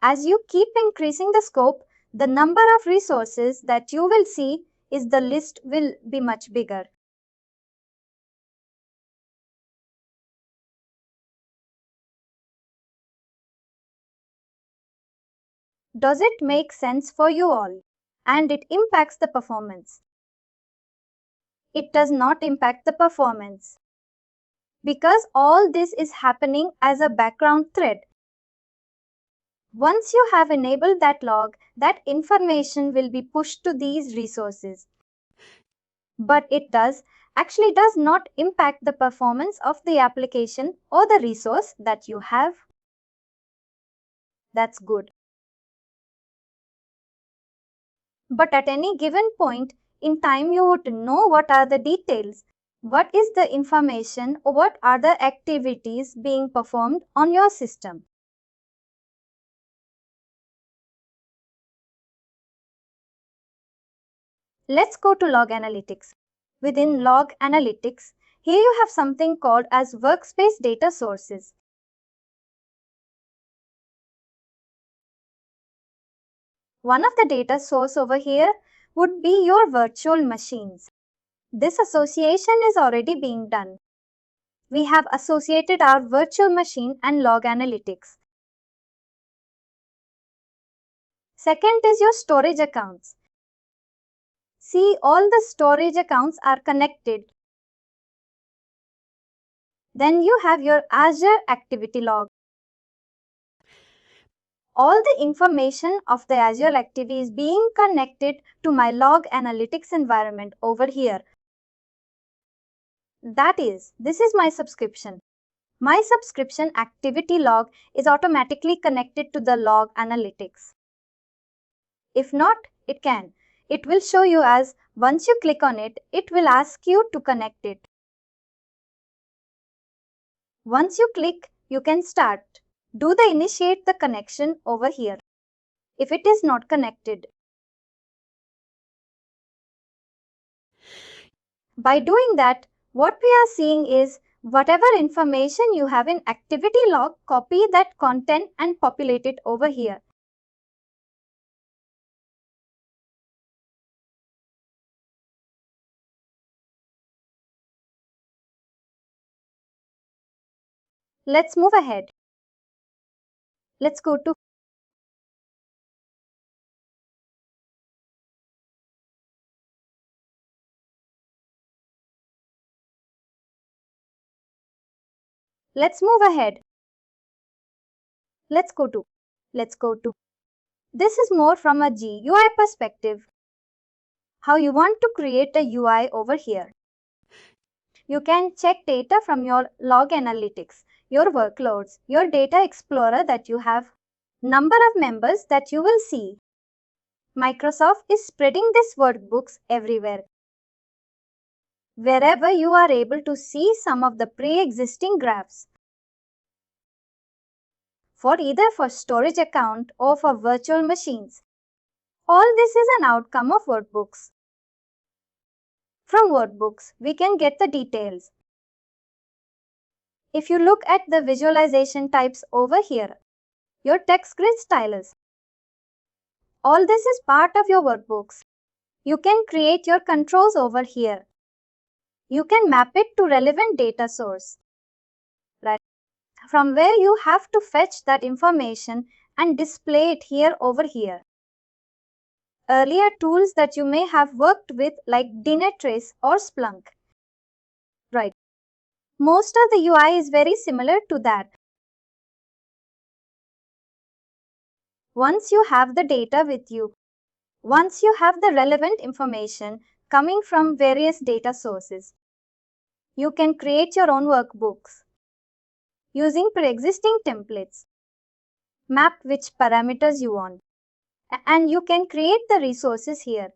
As you keep increasing the scope, the number of resources that you will see is the list will be much bigger. Does it make sense for you all? And it impacts the performance. It does not impact the performance because all this is happening as a background thread. Once you have enabled that log, that information will be pushed to these resources. But it actually does not impact the performance of the application or the resource that you have. That's good. But at any given point in time, you would know what are the details, what is the information, or what are the activities being performed on your system. Let's go to log analytics. Within log analytics, here you have something called as workspace data sources. One of the data source over here would be your virtual machines. This association is already being done. We have associated our virtual machine and log analytics. Second is your storage accounts. See, all the storage accounts are connected. Then you have your Azure activity log. All the information of the Azure activity is being connected to my log analytics environment over here. That is, this is my subscription. My subscription activity log is automatically connected to the log analytics. If not, it can. It will show you as once you click on it, it will ask you to connect it. Once you click, you can start. Do the initiate the connection over here if it is not connected. By doing that, what we are seeing is whatever information you have in activity log, copy that content and populate it over here. Let's move ahead. Let's go to Let's move ahead. Let's go to. This is more from a GUI perspective. How you want to create a UI over here. You can check data from your log analytics, your workloads, your data explorer that you have, number of members that you will see. Microsoft is spreading these workbooks everywhere. Wherever you are able to see some of the pre-existing graphs. For either for storage account or for virtual machines. All this is an outcome of workbooks. From workbooks, we can get the details. If you look at the visualization types over here, your text grid stylus, all this is part of your workbooks. You can create your controls over here. You can map it to relevant data source, right? From where you have to fetch that information and display it here over here. Earlier tools that you may have worked with like Dynatrace or Splunk. Right. Most of the UI is very similar to that. Once you have the data with you, once you have the relevant information coming from various data sources, you can create your own workbooks using pre-existing templates. Map which parameters you want, and you can create the resources here.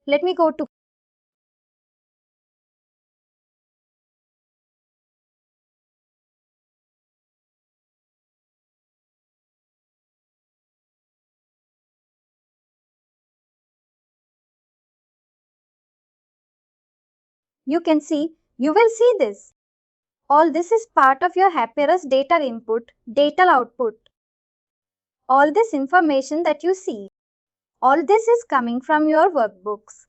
Let me go to you will see this. All this is part of your Papyrus data input, data output. All this information that you see, all this is coming from your workbooks.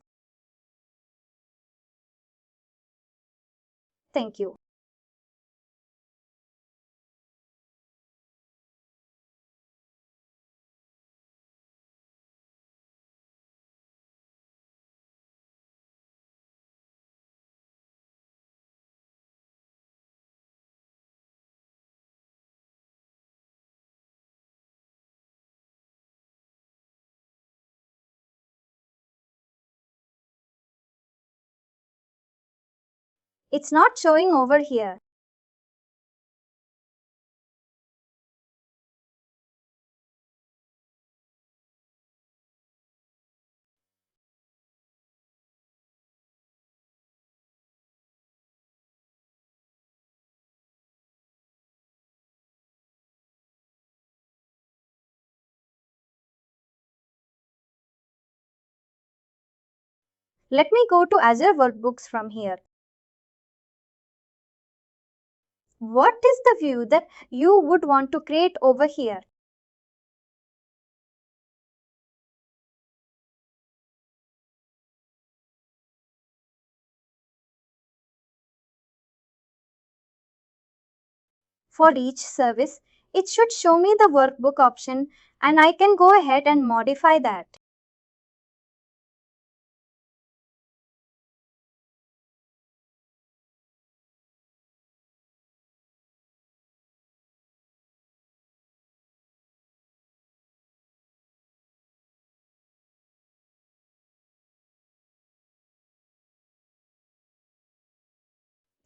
Thank you. It's not showing over here. Let me go to Azure Workbooks from here. What is the view that you would want to create over here? For each service, it should show me the workbook option and I can go ahead and modify that.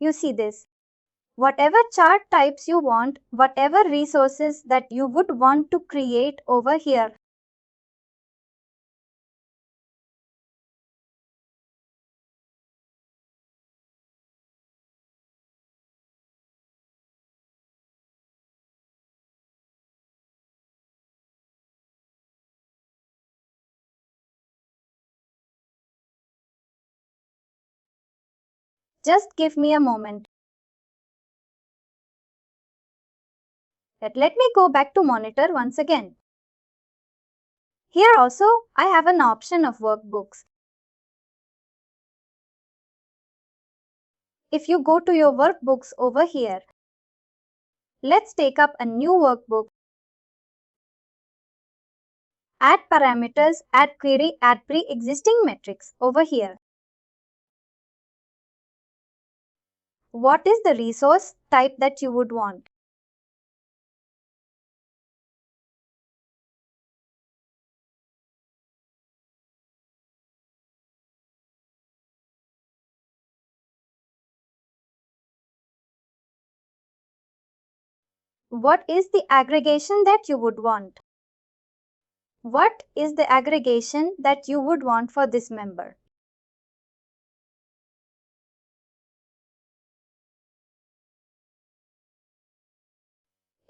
You see this. Whatever chart types you want, whatever resources that you would want to create over here. Just give me a moment. Let me go back to monitor once again. Here also, I have an option of workbooks. If you go to your workbooks over here, let's take up a new workbook. Add parameters, add query, add pre-existing metrics over here. What is the resource type that you would want? What is the aggregation that you would want? What is the aggregation that you would want for this member?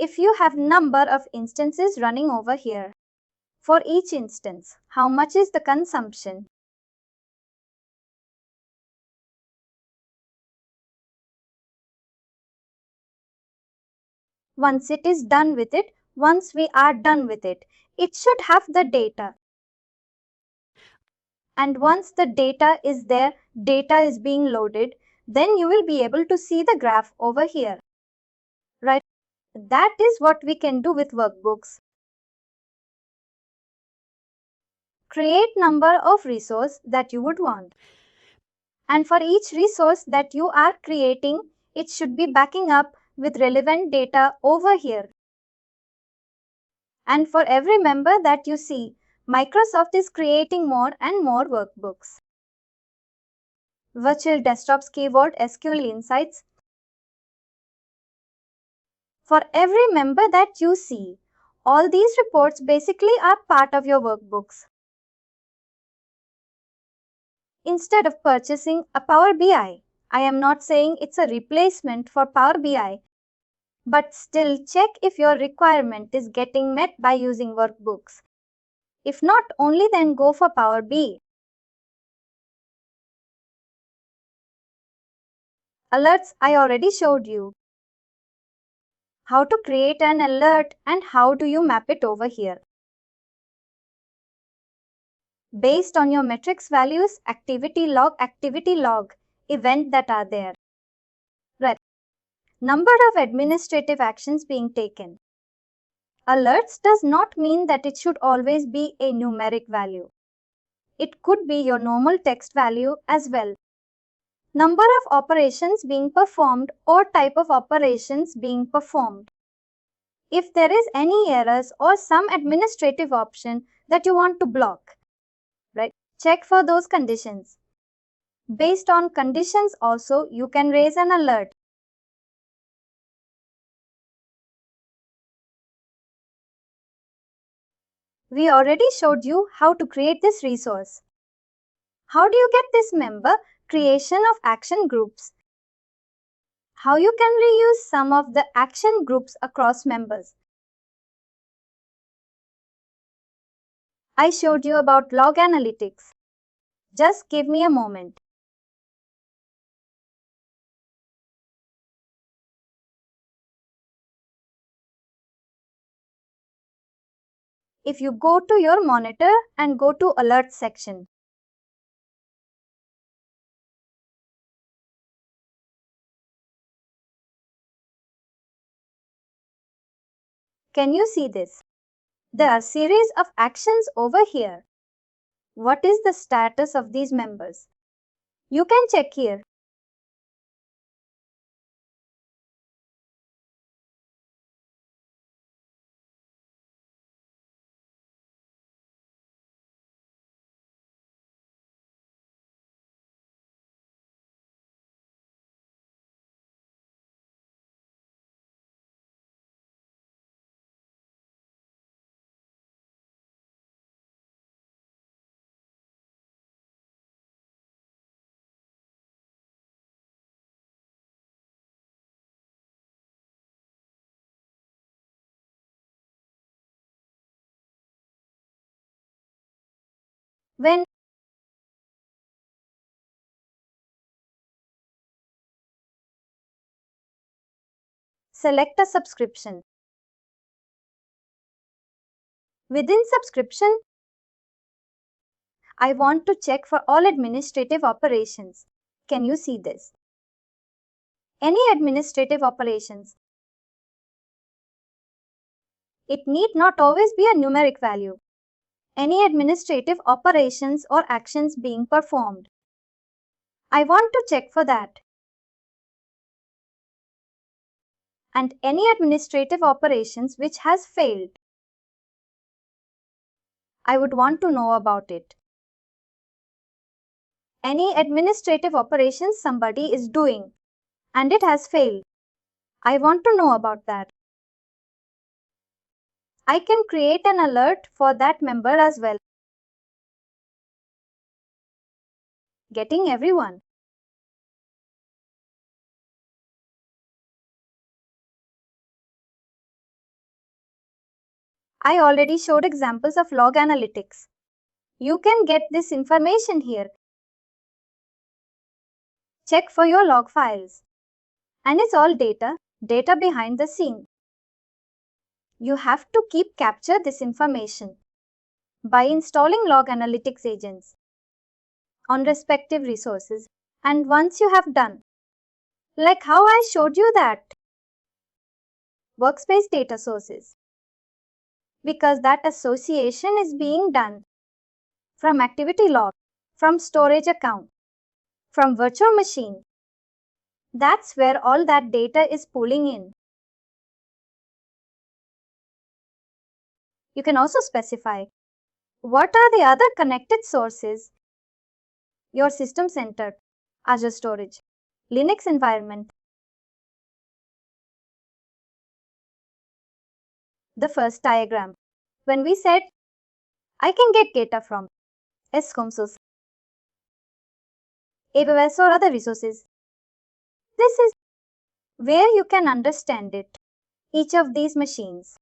If you have number of instances running over here, For each instance, how much is the consumption? Once we are done with it, it should have the data. And once the data is there, data is being loaded, then you will be able to see the graph over here. Right? That is what we can do with workbooks. Create number of resources that you would want. And for each resource that you are creating, it should be backing up with relevant data over here. And for every member that you see, Microsoft is creating more and more workbooks. Virtual desktops keyword SQL insights. For every member that you see, all these reports basically are part of your workbooks. Instead of purchasing a Power BI, I am not saying it's a replacement for Power BI, but still check if your requirement is getting met by using workbooks. If not, only then go for Power BI. Alerts I already showed you. How to create an alert and how do you map it over here. Based on your metrics values, activity log, event that are there. Right. Number of administrative actions being taken. Alerts does not mean that it should always be a numeric value. It could be your normal text value as well. Number of operations being performed or type of operations being performed. If there is any errors or some administrative option that you want to block, right? Check for those conditions. Based on conditions also, you can raise an alert. We already showed you how to create this resource. How do you get this member? Creation of action groups. How you can reuse some of the action groups across members. I showed you about log analytics. Just give me a moment. If you go to your monitor and go to alert section, can you see this? There are series of actions over here. What is the status of these members? You can check here. When select a subscription. Within subscription, I want to check for all administrative operations. Can you see this? Any administrative operations. It need not always be a numeric value. Any administrative operations or actions being performed. I want to check for that. And any administrative operations which has failed. I would want to know about it. Any administrative operations somebody is doing and it has failed. I want to know about that. I can create an alert for that member as well. Getting everyone. I already showed examples of log analytics. You can get this information here. Check for your log files. And it's all data behind the scene. You have to keep capture this information by installing log analytics agents on respective resources. And once you have done, like how I showed you that, workspace data sources, because that association is being done from activity log, from storage account, from virtual machine. That's where all that data is pulling in. You can also specify what are the other connected sources, your system center, Azure storage, Linux environment. The first diagram, when we said I can get data from SCOM source, AWS or other resources, this is where you can understand it. Each of these machines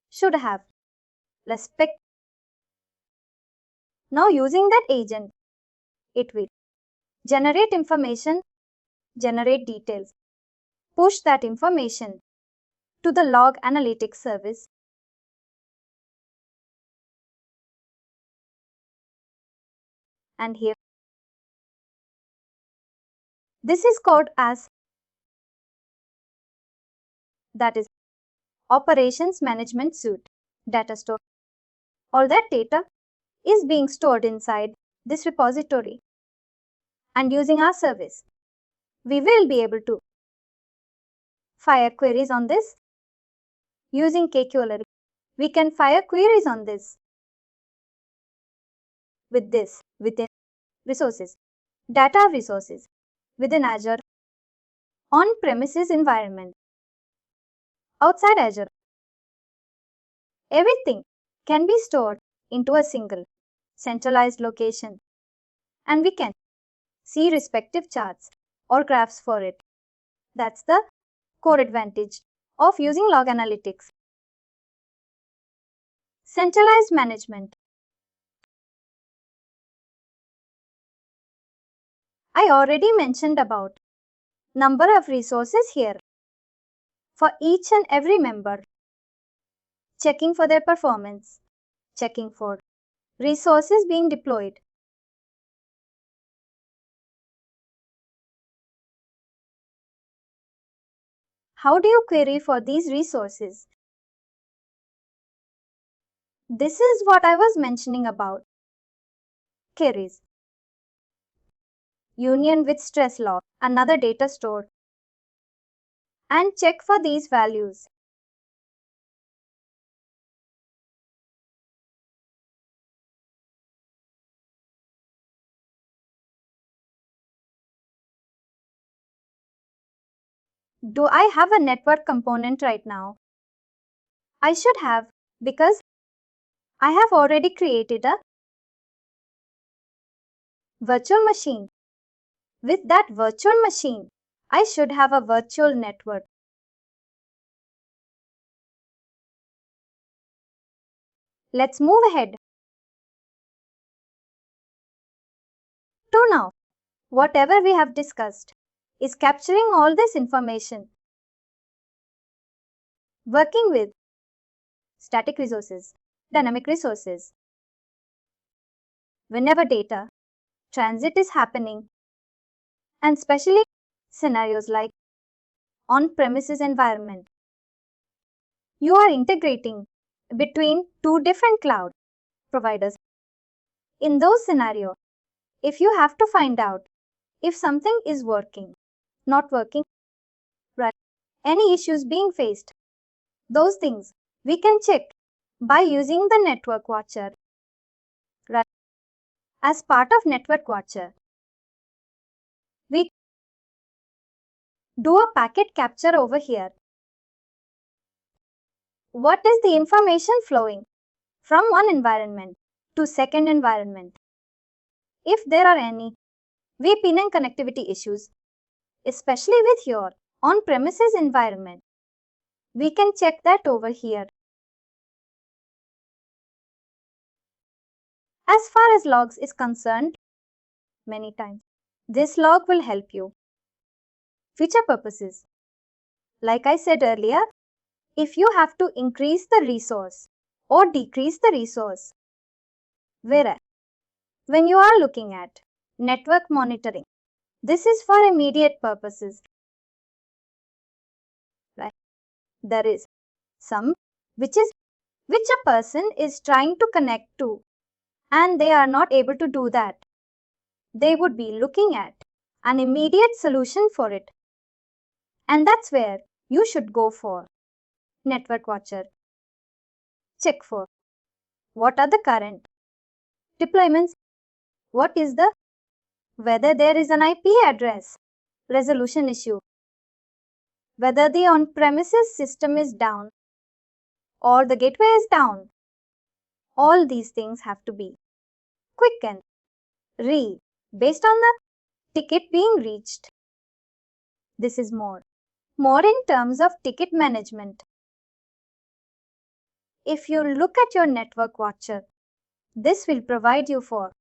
should have respect. Now using that agent, it will generate information, generate details, push that information to the log analytics service. And here, this is called as, that is, Operations Management Suite data store. All that data is being stored inside this repository. And using our service, we will be able to fire queries on this. Using KQLR, we can fire queries on this. With this, within resources, data resources, within Azure, on-premises environment, outside Azure, everything can be stored into a single centralized location, and we can see respective charts or graphs for it. That's the core advantage of using log analytics. Centralized management. I already mentioned about number of resources here for each and every member, checking for their performance, checking for resources being deployed. How do you query for these resources? This is what I was mentioning about queries. Union with stress log, another data store, and check for these values. Do I have a network component right now? I should have, because I have already created a virtual machine. With that virtual machine, I should have a virtual network. Let's move ahead to now. Whatever we have discussed is capturing all this information, working with static resources, dynamic resources. Whenever data transit is happening, and especially scenarios like on-premises environment, you are integrating between two different cloud providers. In those scenarios, if you have to find out if something is working, not working, right, any issues being faced, those things we can check by using the network watcher. Right. As part of network watcher, we do a packet capture over here. What is the information flowing from one environment to second environment? If there are any VPN and connectivity issues, especially with your on-premises environment, we can check that over here. As far as logs is concerned, many times, this log will help you. Feature purposes. Like I said earlier, if you have to increase the resource or decrease the resource, whereas when you are looking at network monitoring, this is for immediate purposes. Right? There is some which a person is trying to connect to and they are not able to do that. They would be looking at an immediate solution for it. And that's where you should go for Network Watcher. Check for what are the current deployments, what is the whether there is an IP address resolution issue, whether the on-premises system is down or the gateway is down. All these things have to be quick and read based on the ticket being reached. This is more in terms of ticket management. If you look at your Network Watcher, this will provide you for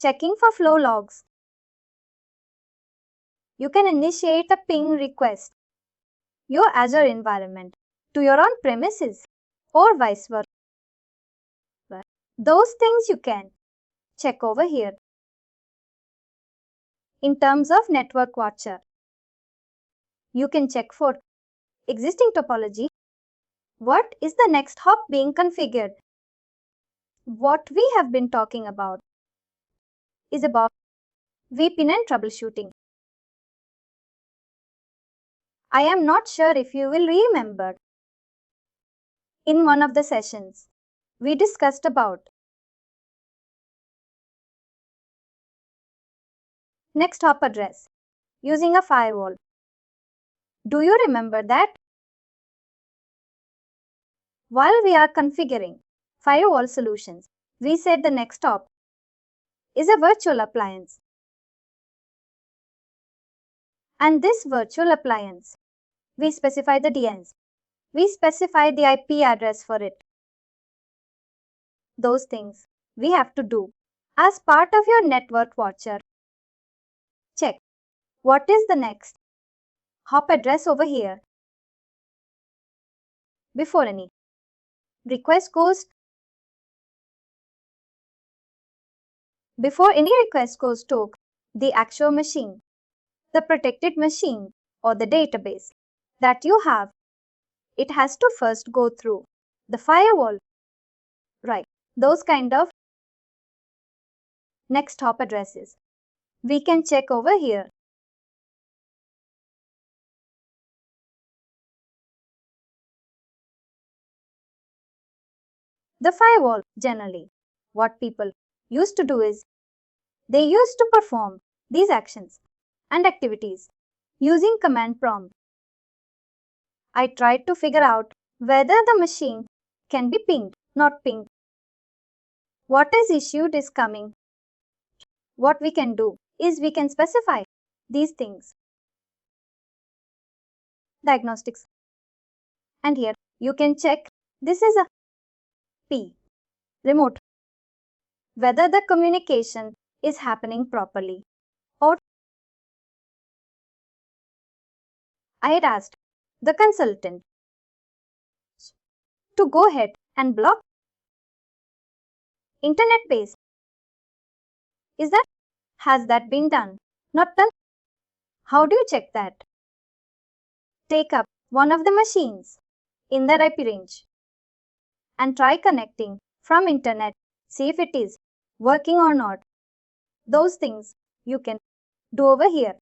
checking for flow logs. You can initiate a ping request, your Azure environment, to your on-premises or vice versa. Those things you can check over here. In terms of Network Watcher, you can check for existing topology. What is the next hop being configured? What we have been talking about is about VPN and troubleshooting. I am not sure if you will remember. In one of the sessions, we discussed about next hop address using a firewall. Do you remember that? While we are configuring firewall solutions, we said the next hop is a virtual appliance. And this virtual appliance, we specify the DNS. We specify the IP address for it. Those things we have to do as part of your Network Watcher. Check what is the next hop address over here. Before any request goes to the actual machine, the protected machine or the database that you have, it has to first go through the firewall. Right, those kind of next hop addresses we can check over here. The firewall, generally, what people used to do is they used to perform these actions and activities using command prompt. I tried to figure out whether the machine can be pinged, not pinged. What is issued is coming. What we can do is we can specify these things. Diagnostics. And here you can check this is a P remote. Whether the communication is happening properly or I had asked the consultant to go ahead and block internet base. Has that been done? Not done? How do you check that? Take up one of the machines in the IP range and try connecting from internet. See if it is working or not. Those things you can do over here.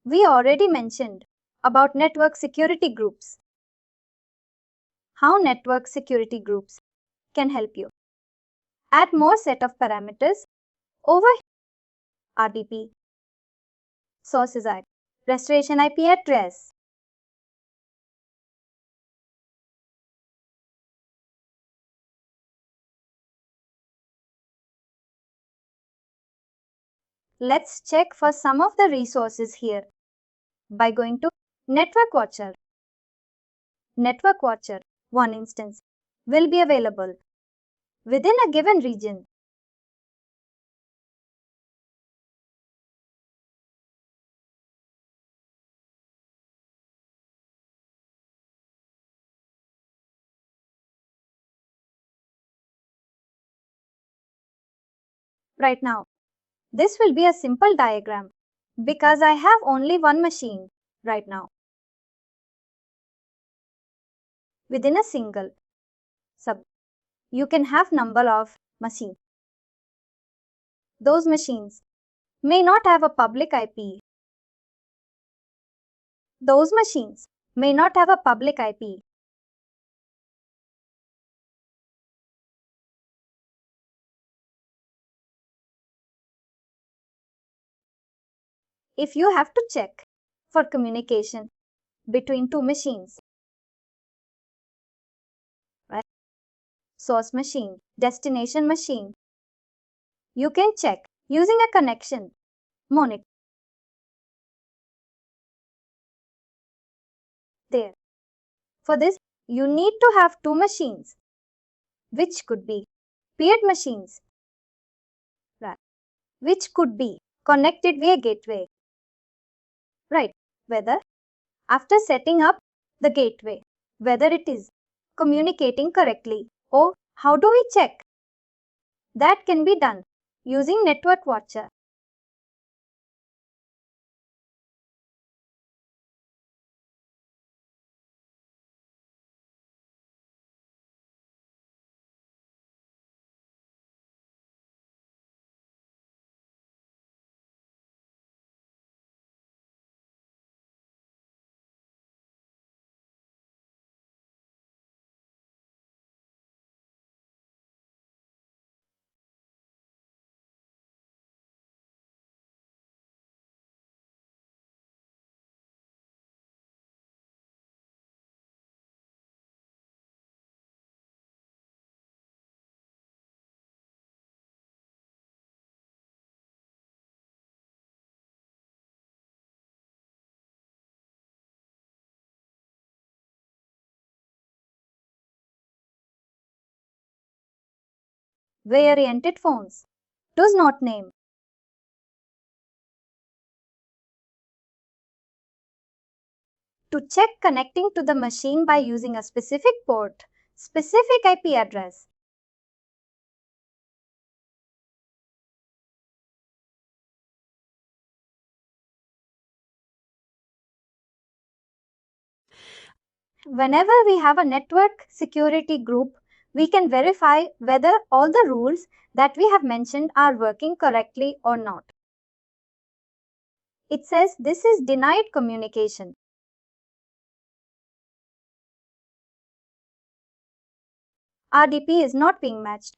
We already mentioned about network security groups. How network security groups can help you. Add more set of parameters over RDP, sources IP, restoration IP address. Let's check for some of the resources here by going to Network Watcher. Network Watcher, one instance, will be available within a given region. Right now, this will be a simple diagram because I have only one machine right now within a single sub. You can have number of machines. Those machines may not have a public IP. Those machines may not have a public IP. If you have to check for communication between two machines, right? Source machine, destination machine, you can check using a connection monitor. There. For this, you need to have two machines, which could be paired machines, right? Which could be connected via gateway, right? Whether after setting up the gateway, whether it is communicating correctly, or how do we check? That can be done using Network Watcher. Varianted phones does not name. To check connecting to the machine by using a specific port, specific IP address. Whenever we have a network security group, we can verify whether all the rules that we have mentioned are working correctly or not. It says this is denied communication. RDP is not being matched.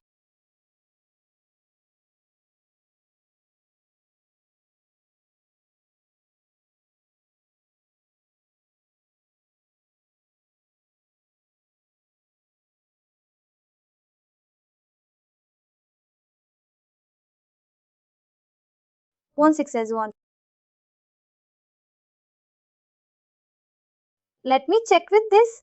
One six says one. Let me check with this.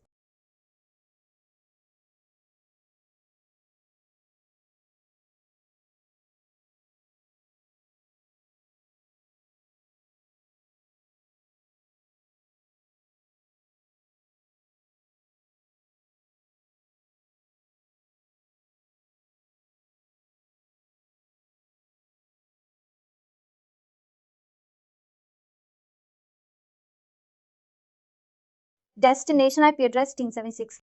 Destination IP address 1076.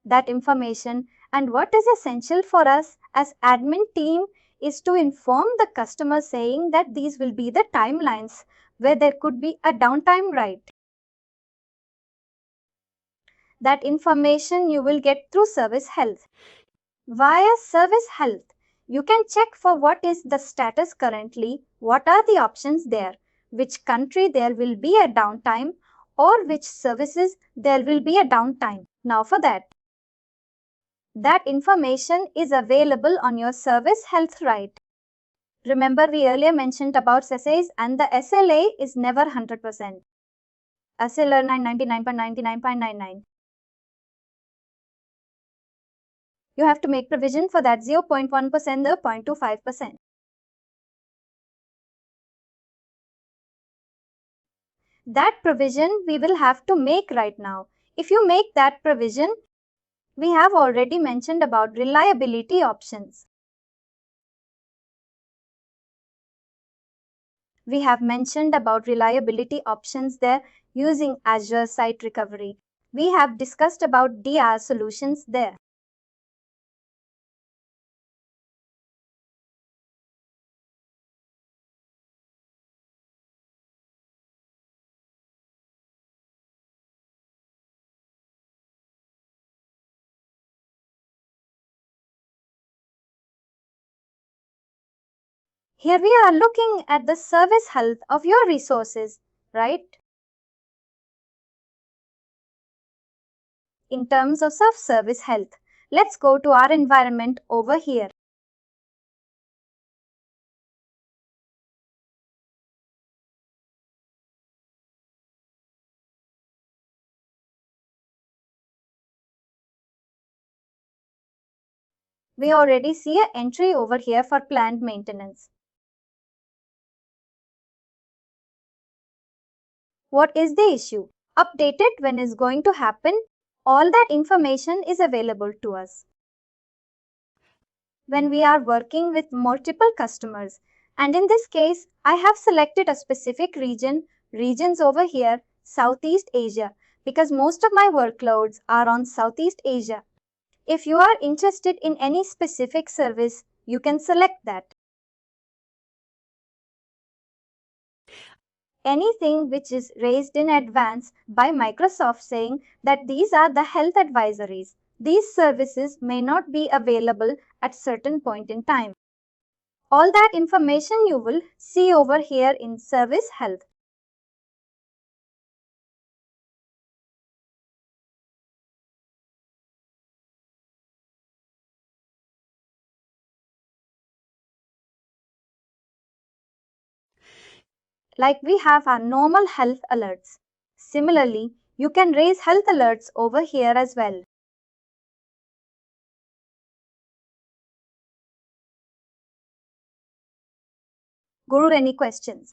that information, and what is essential for us as admin team is to inform the customer saying that these will be the timelines where there could be a downtime, right? That information you will get through Service Health. Via Service Health, you can check for what is the status currently, what are the options there, which country there will be a downtime, or which services there will be a downtime. Now for that information is available on your Service Health, right? Remember, we earlier mentioned about SLAs, and the SLA is never 100%. SLA 99.99.99. You have to make provision for that 0.1% or 0.25%. That provision we will have to make right now. If you make that provision, we have already mentioned about reliability options. We have mentioned about reliability options there using Azure Site Recovery. We have discussed about DR solutions there. Here we are looking at the service health of your resources, right? In terms of service health, let's go to our environment over here. We already see an entry over here for planned maintenance. What is the issue? Update it when is going to happen. All that information is available to us. When we are working with multiple customers, and in this case, I have selected a specific regions over here, Southeast Asia, because most of my workloads are on Southeast Asia. If you are interested in any specific service, you can select that. Anything which is raised in advance by Microsoft saying that these are the health advisories. These services may not be available at certain point in time. All that information you will see over here in Service Health. Like we have our normal health alerts. Similarly, you can raise health alerts over here as well. Guru, any questions?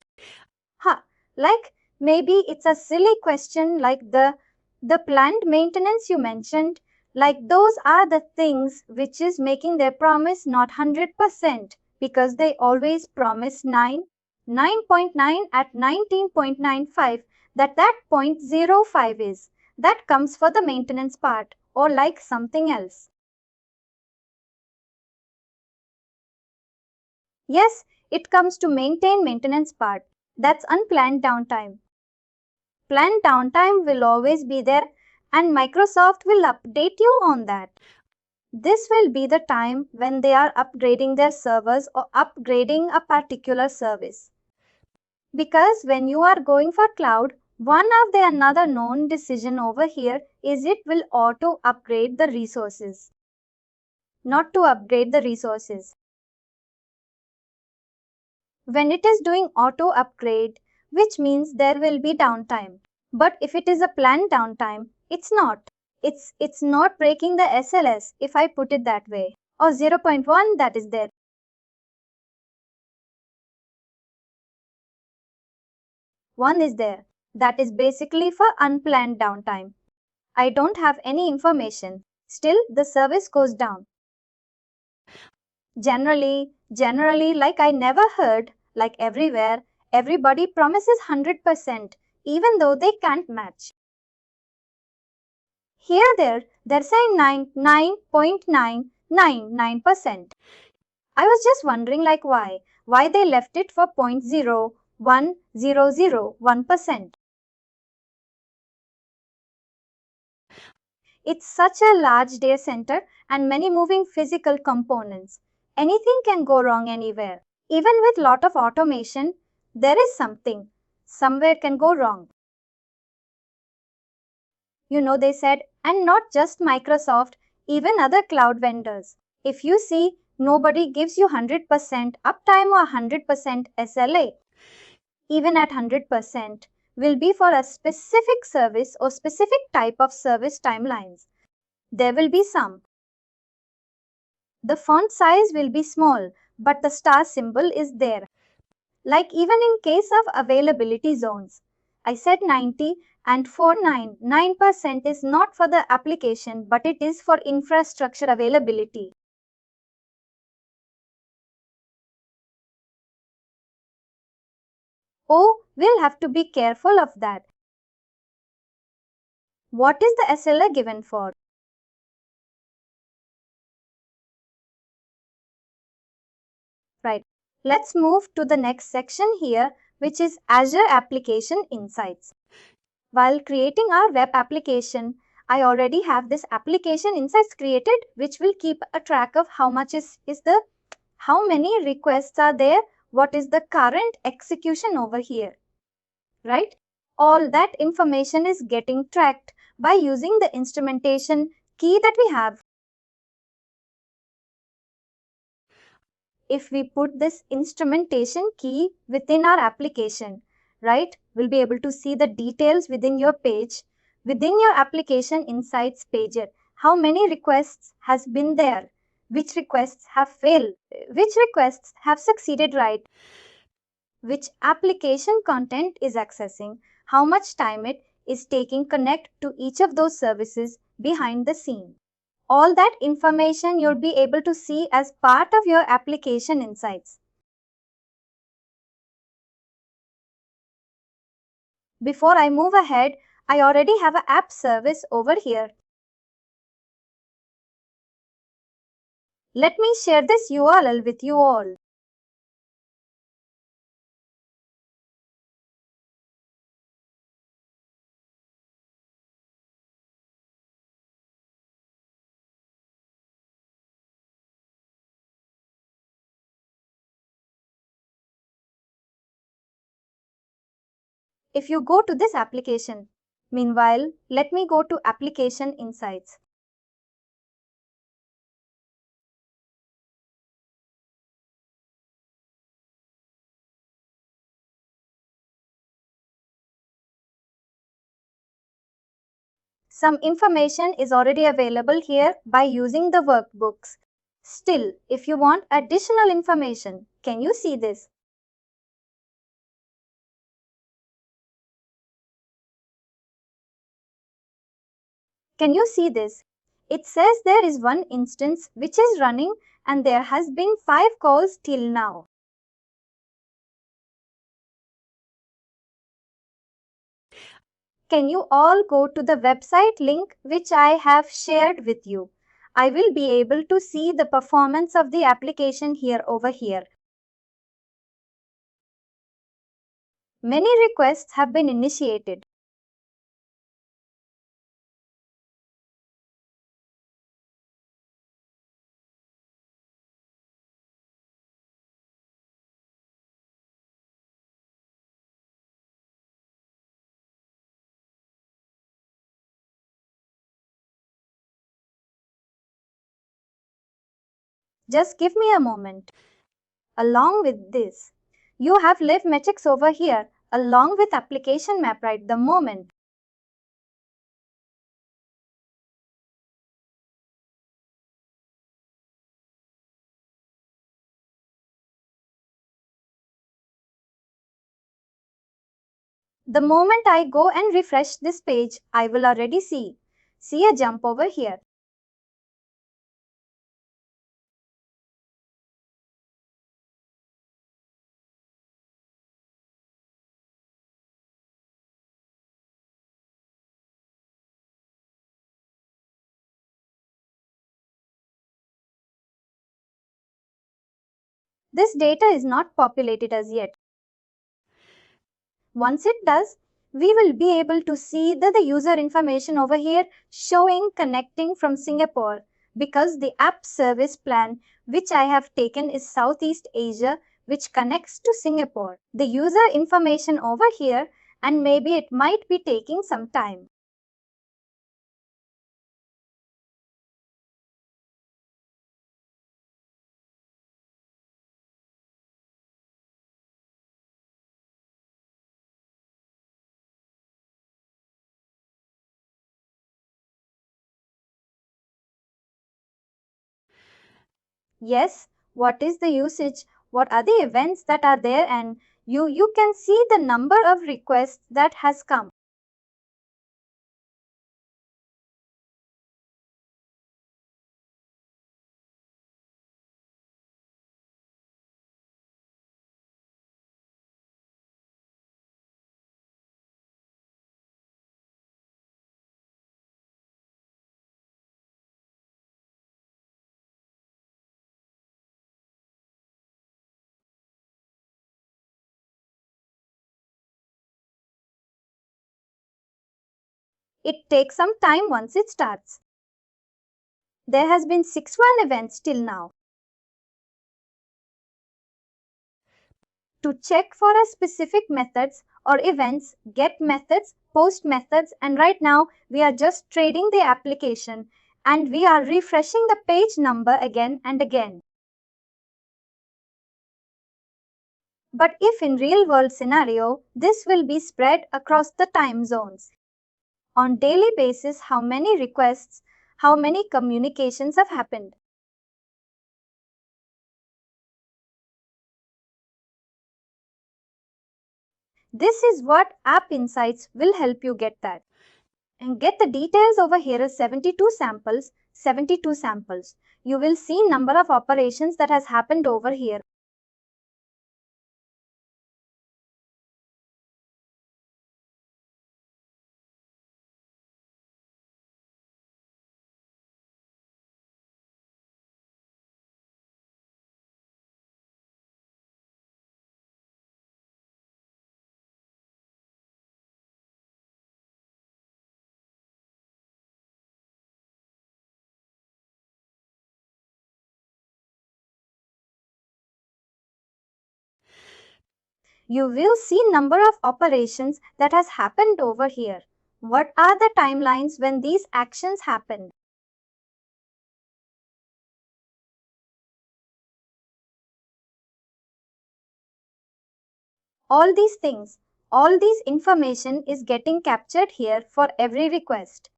Like maybe it's a silly question like the planned maintenance you mentioned. Like those are the things which is making their promise not 100% because they always promise 9.9 at 19.95, that 0.05 is. That comes for the maintenance part or like something else. Yes, it comes to maintenance part. That's unplanned downtime. Planned downtime will always be there and Microsoft will update you on that. This will be the time when they are upgrading their servers or upgrading a particular service. Because when you are going for cloud, one of the another known decision over here is it will auto upgrade the resources. Not to upgrade the resources. When it is doing auto upgrade, which means there will be downtime. But if it is a planned downtime, it's not. It's not breaking the SLS if I put it that way. Or 0.1 that is there. One is there. That is basically for unplanned downtime. I don't have any information. Still, the service goes down. Generally, like I never heard, like everywhere, everybody promises 100%, even though they can't match. Here there, They're saying 99.999%. I was just wondering why they left it for 0.01001%. It's such a large data center and many moving physical components. Anything can go wrong anywhere. Even with lot of automation, there is something. Somewhere can go wrong. They said, and not just Microsoft, even other cloud vendors. If you see, nobody gives you 100% uptime or 100% SLA. Even at 100%, will be for a specific service or specific type of service timelines. There will be some. The font size will be small, but the star symbol is there. Like even in case of availability zones. I said 90 and 499% is not for the application, but it is for infrastructure availability. Oh, we'll have to be careful of that. What is the SLA given for? Right. Let's move to the next section here, which is Azure Application Insights. While creating our web application, I already have this application insights created, which will keep a track of how many requests are there, what is the current execution over here, right? All that information is getting tracked by using the instrumentation key that we have. If we put this instrumentation key within our application, right, we'll be able to see the details within your page, within your application insights page, how many requests has been there, which requests have failed, which requests have succeeded, right, which application content is accessing, how much time it is taking connect to each of those services behind the scene. All that information you'll be able to see as part of your application insights. Before I move ahead, I already have an app service over here. Let me share this URL with you all. If you go to this application, meanwhile, let me go to Application Insights. Some information is already available here by using the workbooks. Still, if you want additional information, can you see this? Can you see this? It says there is one instance which is running and there has been 5 calls till now. Can you all go to the website link which I have shared with you? I will be able to see the performance of the application here over here. Many requests have been initiated. Just give me a moment. Along with this, you have live metrics over here along with application map right the moment. The moment I go and refresh this page, I will already see a jump over here. This data is not populated as yet. Once it does, we will be able to see the user information over here showing connecting from Singapore, because the app service plan which I have taken is Southeast Asia, which connects to Singapore. The user information over here, and maybe it might be taking some time. Yes, what is the usage? What are the events that are there? And you can see the number of requests that has come. It takes some time once it starts. There has been 61 events till now. To check for a specific methods or events, get methods, post methods, and right now we are just trading the application and we are refreshing the page number again and again. But if in real world scenario, this will be spread across the time zones. On daily basis, how many requests, how many communications have happened. This is what App Insights will help you get that. And get the details over here is 72 samples, 72 samples. You will see number of operations that has happened over here. You will see number of operations that has happened over here. What are the timelines when these actions happen? All these things, all these information is getting captured here for every request.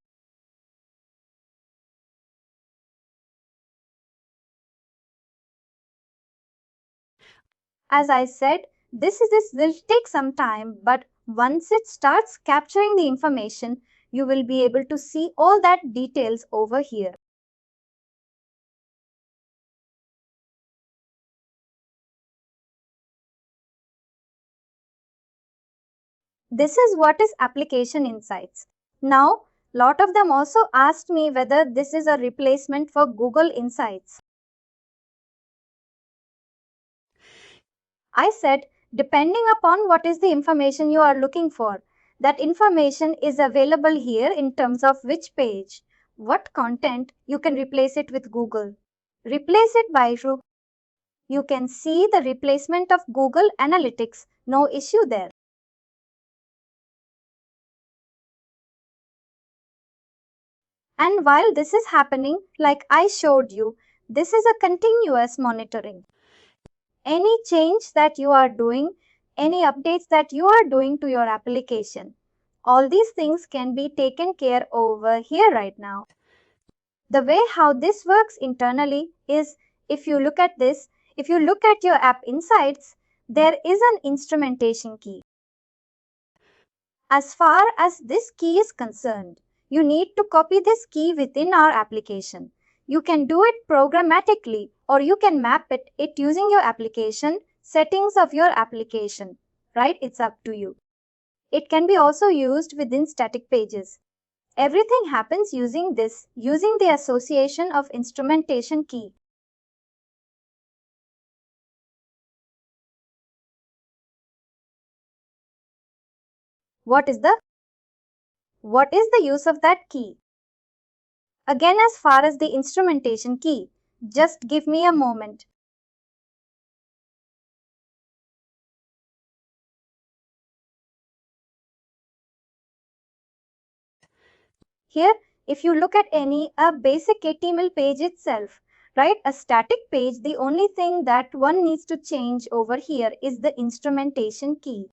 As I said, this will take some time, but once it starts capturing the information, you will be able to see all that details over here. This is what is application insights. Now, lot of them also asked me whether this is a replacement for Google Insights. I said, depending upon what is the information you are looking for, that information is available here in terms of which page, what content, you can replace it with Google. Replace it by Azure. You can see the replacement of Google Analytics, no issue there. And while this is happening, like I showed you, this is a continuous monitoring. Any change that you are doing, any updates that you are doing to your application, all these things can be taken care over here right now. The way how this works internally is, if you look at this, if you look at your app insights, there is an instrumentation key. As far as this key is concerned, you need to copy this key within our application. You can do it programmatically or you can map it using your application, settings of your application, right? It's up to you. It can be also used within static pages. Everything happens using the association of instrumentation key. What is the use of that key? Again, as far as the instrumentation key, just give me a moment. Here, if you look at a basic HTML page itself, right, a static page, the only thing that one needs to change over here is the instrumentation key.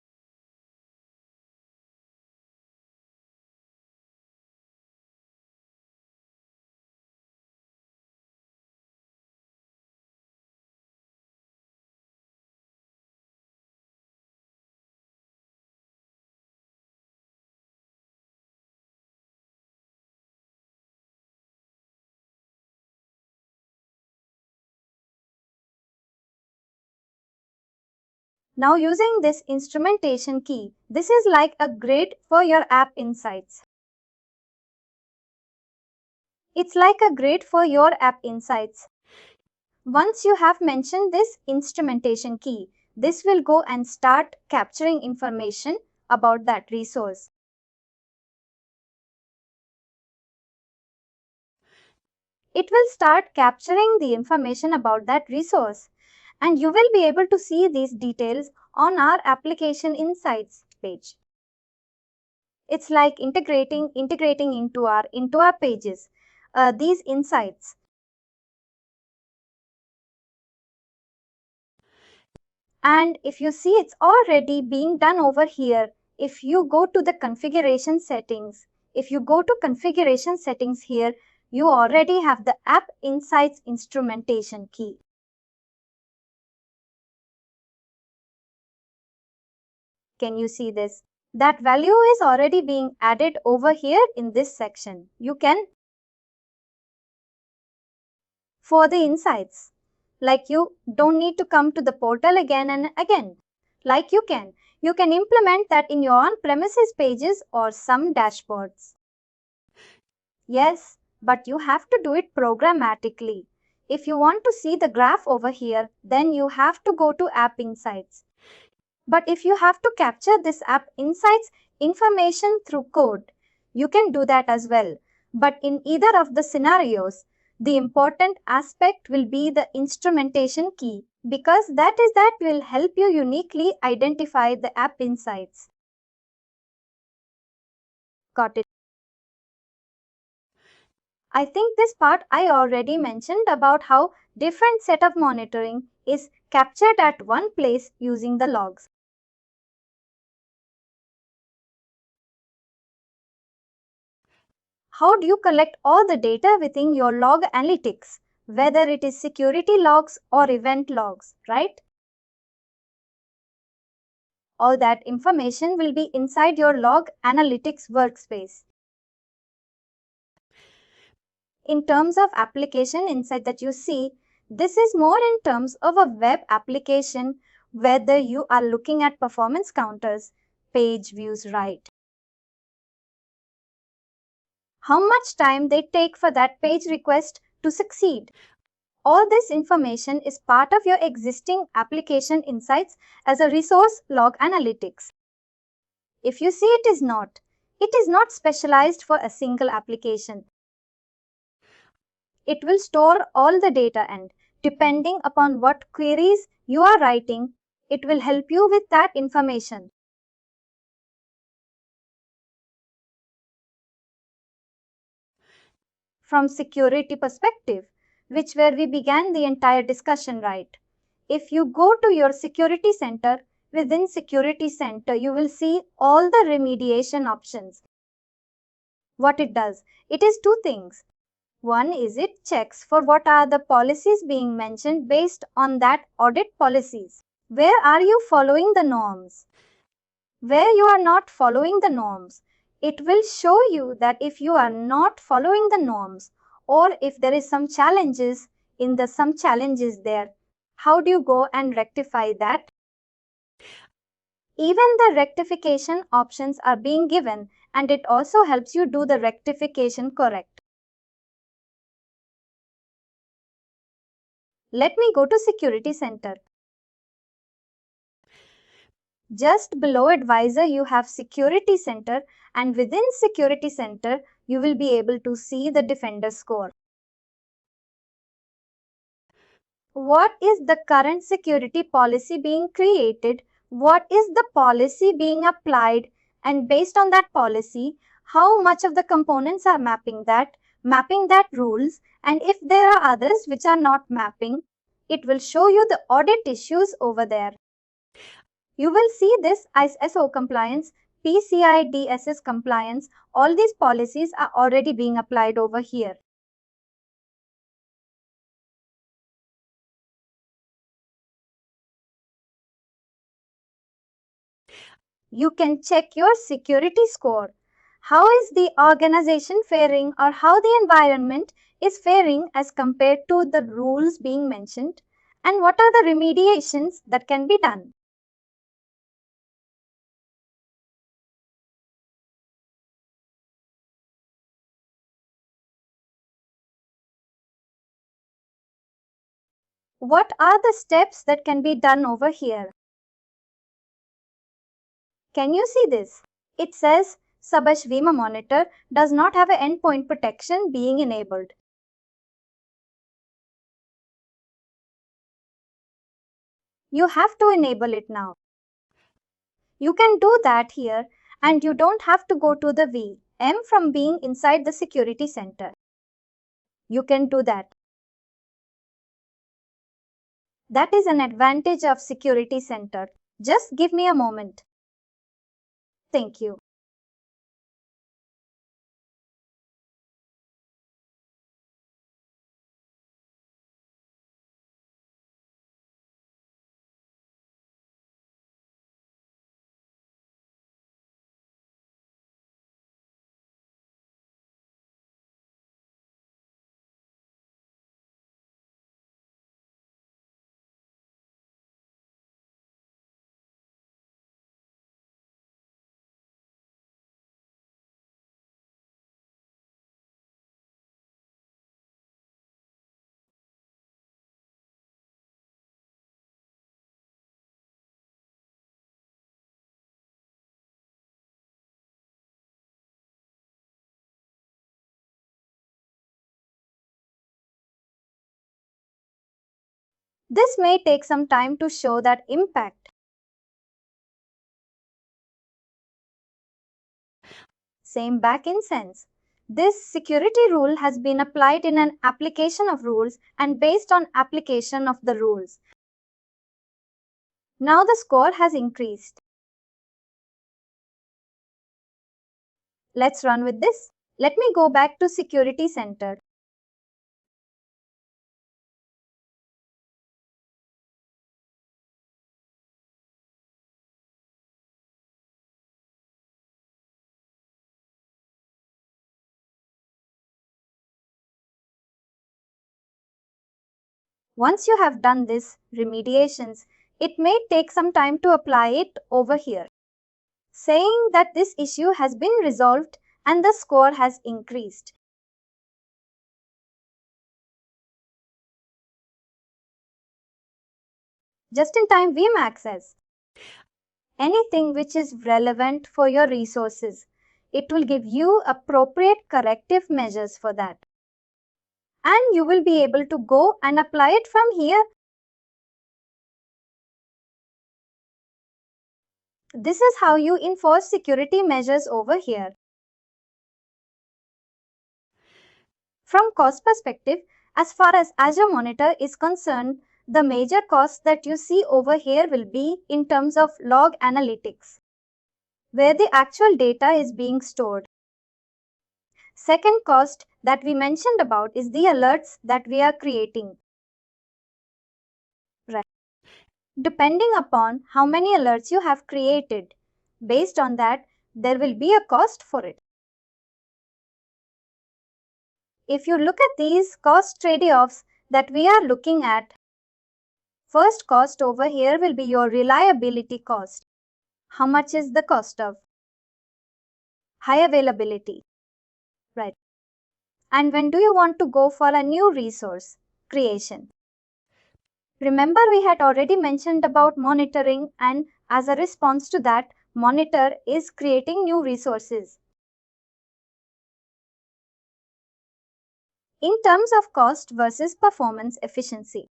Now using this instrumentation key, this is like a grid for your app insights. It's like a grid for your app insights. Once you have mentioned this instrumentation key, this will go and start capturing information about that resource. It will start capturing the information about that resource, and you will be able to see these details on our application insights page. It's like integrating into our pages these insights. And if you see, it's already being done over here. If you go to the configuration settings, here, you already have the App Insights instrumentation key. Can you see this? That value is already being added over here in this section. You can, for the insights, like you don't need to come to the portal again and again. Like you can implement that in your on-premises pages or some dashboards. Yes, but you have to do it programmatically. If you want to see the graph over here, then you have to go to App Insights. But if you have to capture this App Insights information through code, you can do that as well. But in either of the scenarios, the important aspect will be the instrumentation key, because that will help you uniquely identify the App Insights. Got it? I think this part I already mentioned about how different set of monitoring is captured at one place using the logs. How do you collect all the data within your log analytics, whether it is security logs or event logs, right? All that information will be inside your log analytics workspace. In terms of application insight that you see, this is more in terms of a web application, whether you are looking at performance counters, page views, right? How much time they take for that page request to succeed. All this information is part of your existing application insights as a resource log analytics. If you see, it is not specialized for a single application. It will store all the data, and depending upon what queries you are writing, it will help you with that information. From security perspective, which where we began the entire discussion, right? If you go to your security center, within security center, you will see all the remediation options. What it does, it is two things. One is it checks for what are the policies being mentioned based on that audit policies. Where are you following the norms? Where you are not following the norms, it will show you that if you are not following the norms, or if there is some challenges there, how do you go and rectify that? Even the rectification options are being given, and it also helps you do the rectification correct. Let me go to Security Center. Just below Advisor, you have Security Center, and within Security Center, you will be able to see the Defender score. What is the current security policy being created? What is the policy being applied? And based on that policy, how much of the components are mapping that rules, and if there are others which are not mapping, it will show you the audit issues over there. You will see this ISO compliance, PCI DSS compliance, all these policies are already being applied over here. You can check your security score. How is the organization faring, or how the environment is faring as compared to the rules being mentioned, and what are the remediations that can be done. What are the steps that can be done over here? Can you see this? It says Azure Monitor does not have an endpoint protection being enabled. You have to enable it now. You can do that here, and you don't have to go to the VM from being inside the security center. You can do that. That is an advantage of security center. Just give me a moment. Thank you. This may take some time to show that impact. Same back-end sense. This security rule has been applied in an application of rules and based on application of the rules. Now the score has increased. Let's run with this. Let me go back to Security Center. Once you have done this remediations, it may take some time to apply it over here, saying that this issue has been resolved and the score has increased. Just-in-time VM access. Anything which is relevant for your resources. It will give you appropriate corrective measures for that. And you will be able to go and apply it from here. This is how you enforce security measures over here. From cost perspective, as far as Azure Monitor is concerned, the major cost that you see over here will be in terms of log analytics, where the actual data is being stored. Second cost that we mentioned about is the alerts that we are creating. Right. Depending upon how many alerts you have created, based on that, there will be a cost for it. If you look at these cost trade-offs that we are looking at, first cost over here will be your reliability cost. How much is the cost of high availability? Right. And when do you want to go for a new resource creation? Remember, we had already mentioned about monitoring and As a response to that, Monitor is creating new resources. In terms of cost versus performance efficiency.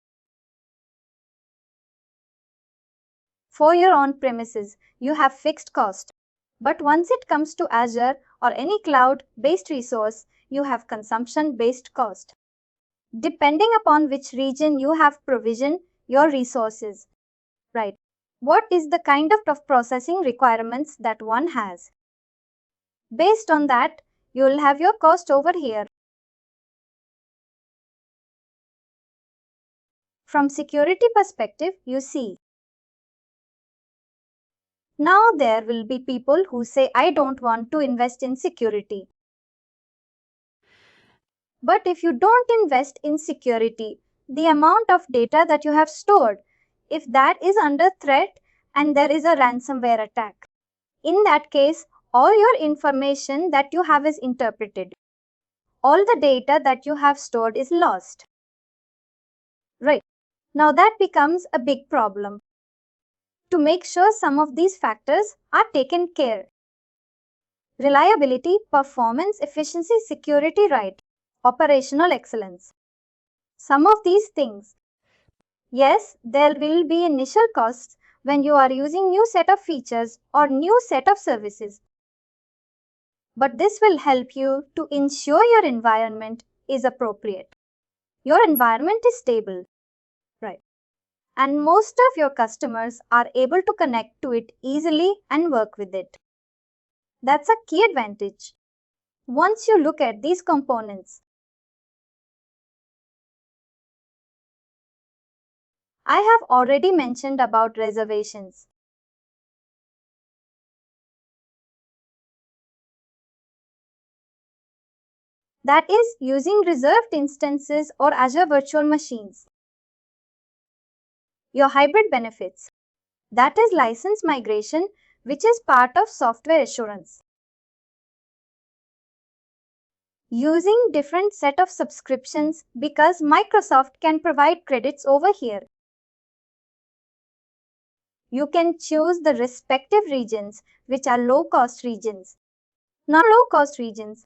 For your on-premises, you have fixed cost. But once it comes to Azure or any cloud-based resource, you have consumption-based cost. Depending upon which region you have provisioned your resources. Right. What is the kind of processing requirements that one has? Based on that, you will have your cost over here. From security perspective, you see. Now there will be people who say, I don't want to invest in security. But if you don't invest in security, the amount of data that you have stored, if that is under threat and there is a ransomware attack, in that case, all your information that you have is interpreted. All the data that you have stored is lost. Right. Now that becomes a big problem. To make sure some of these factors are taken care. Reliability, performance, efficiency, security, right. Operational excellence. Some of these things. Yes, there will be initial costs when you are using new set of features or new set of services. But this will help you to ensure your environment is appropriate. Your environment is stable. Right. And most of your customers are able to connect to it easily and work with it. That's a key advantage. Once you look at these components, I have already mentioned about reservations. That is using reserved instances or Azure virtual machines. Your hybrid benefits. That is license migration, which is part of software assurance. Using different set of subscriptions because Microsoft can provide credits over here. You can choose the respective regions, which are low-cost regions. Not low-cost regions.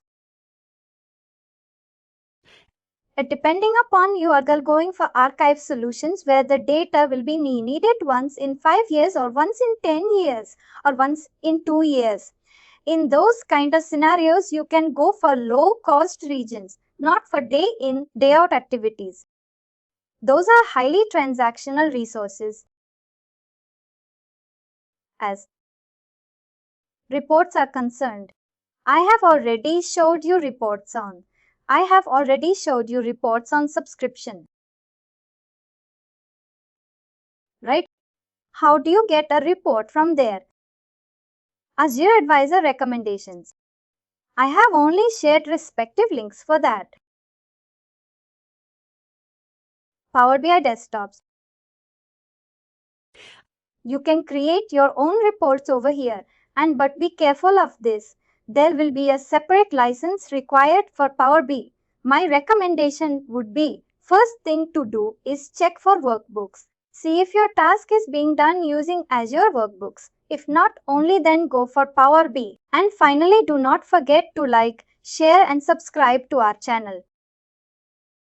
Depending upon you are going for archive solutions where the data will be needed once in 5 years or once in 10 years or once in 2 years. In those kind of scenarios, you can go for low-cost regions, not for day in, day out activities. Those are highly transactional resources. As reports are concerned, I have already showed you reports on. Subscription. Right? How do you get a report from there? Azure Advisor recommendations. I have only shared respective links for that. Power BI desktops. You can create your own reports over here, but be careful of this. There will be a separate license required for Power BI. My recommendation would be, first thing to do is check for workbooks. See if your task is being done using Azure Workbooks. If not, only then go for Power BI. And finally, do not forget to like, share and subscribe to our channel.